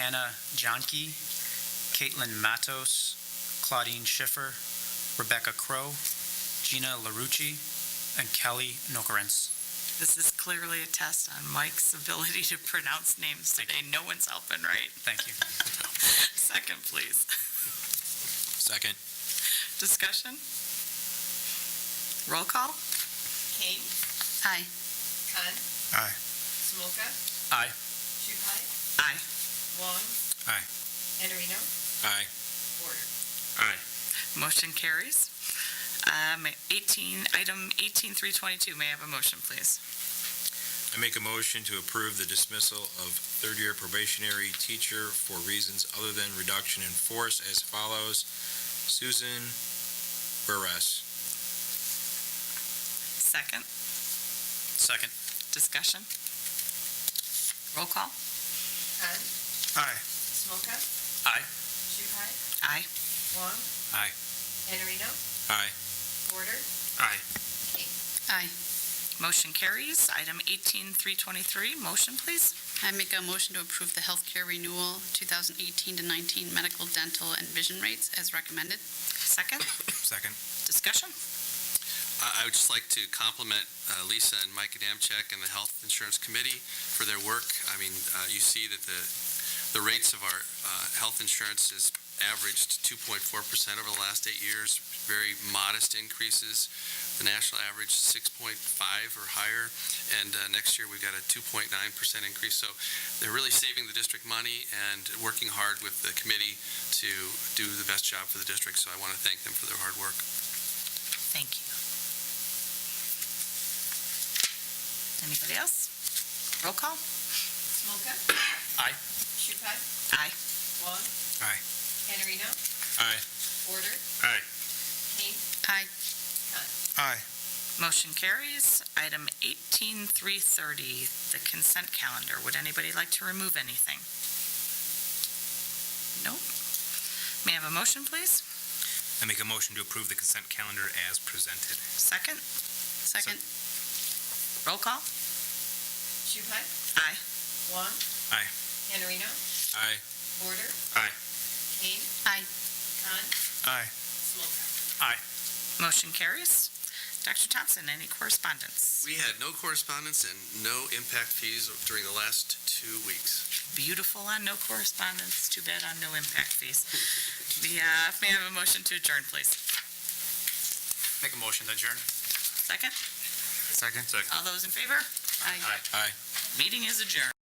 Anna Johnke, Caitlin Matos, Claudine Schiffer, Rebecca Crow, Gina LaRucci, and Kelly Nokerens. This is clearly a test on Mike's ability to pronounce names today. No one's helping, right? Thank you. Second, please. Second. Discussion? Roll call? Kane? Aye. Con? Aye. Smolka? Aye. Shuhei? Aye. Wong? Aye. And Reno. Aye. Porter. Aye. Motion carries. Item 18-322. May I have a motion, please? I make a motion to approve the dismissal of third-year probationary teacher for reasons other than reduction in force as follows. Susan Burress. Second? Second. Discussion? Roll call? Con? Aye. Smolka? Aye. Shuhei? Aye. Wong? Aye. And Reno. Aye. Porter. Aye. Kane. Aye. Motion carries. Item 18-323. Motion, please? I make a motion to approve the healthcare renewal 2018-19 medical, dental, and vision rates as recommended. Second? Second. Discussion? I would just like to compliment Lisa and Mike Adamczyk and the Health Insurance Committee for their work. I mean, you see that the rates of our health insurance has averaged 2.4% over the last 8 years, very modest increases. The national average is 6.5 or higher, and next year we've got a 2.9% increase. So they're really saving the district money and working hard with the committee to do the best job for the district. So I want to thank them for their hard work. Thank you. Anybody else? Roll call? Smolka? Aye. Shuhei? Aye. Wong? Aye. And Reno. Aye. Porter. Aye. Kane. Aye. Con. Aye. Motion carries. Item 18-330, the consent calendar. Would anybody like to remove anything? Nope. May I have a motion, please? I make a motion to approve the consent calendar as presented. Second? Second. Roll call? Shuhei? Aye. Wong? Aye. And Reno. Aye. Porter. Aye. Kane. Aye. Con. Aye. Smolka. Aye. Motion carries. Dr. Thompson, any correspondence? We had no correspondence and no impact fees during the last 2 weeks. Beautiful on no correspondence, too bad on no impact fees. May I have a motion to adjourn, please? Make a motion to adjourn. Second? Second. All those in favor? Aye. Aye. Meeting is adjourned.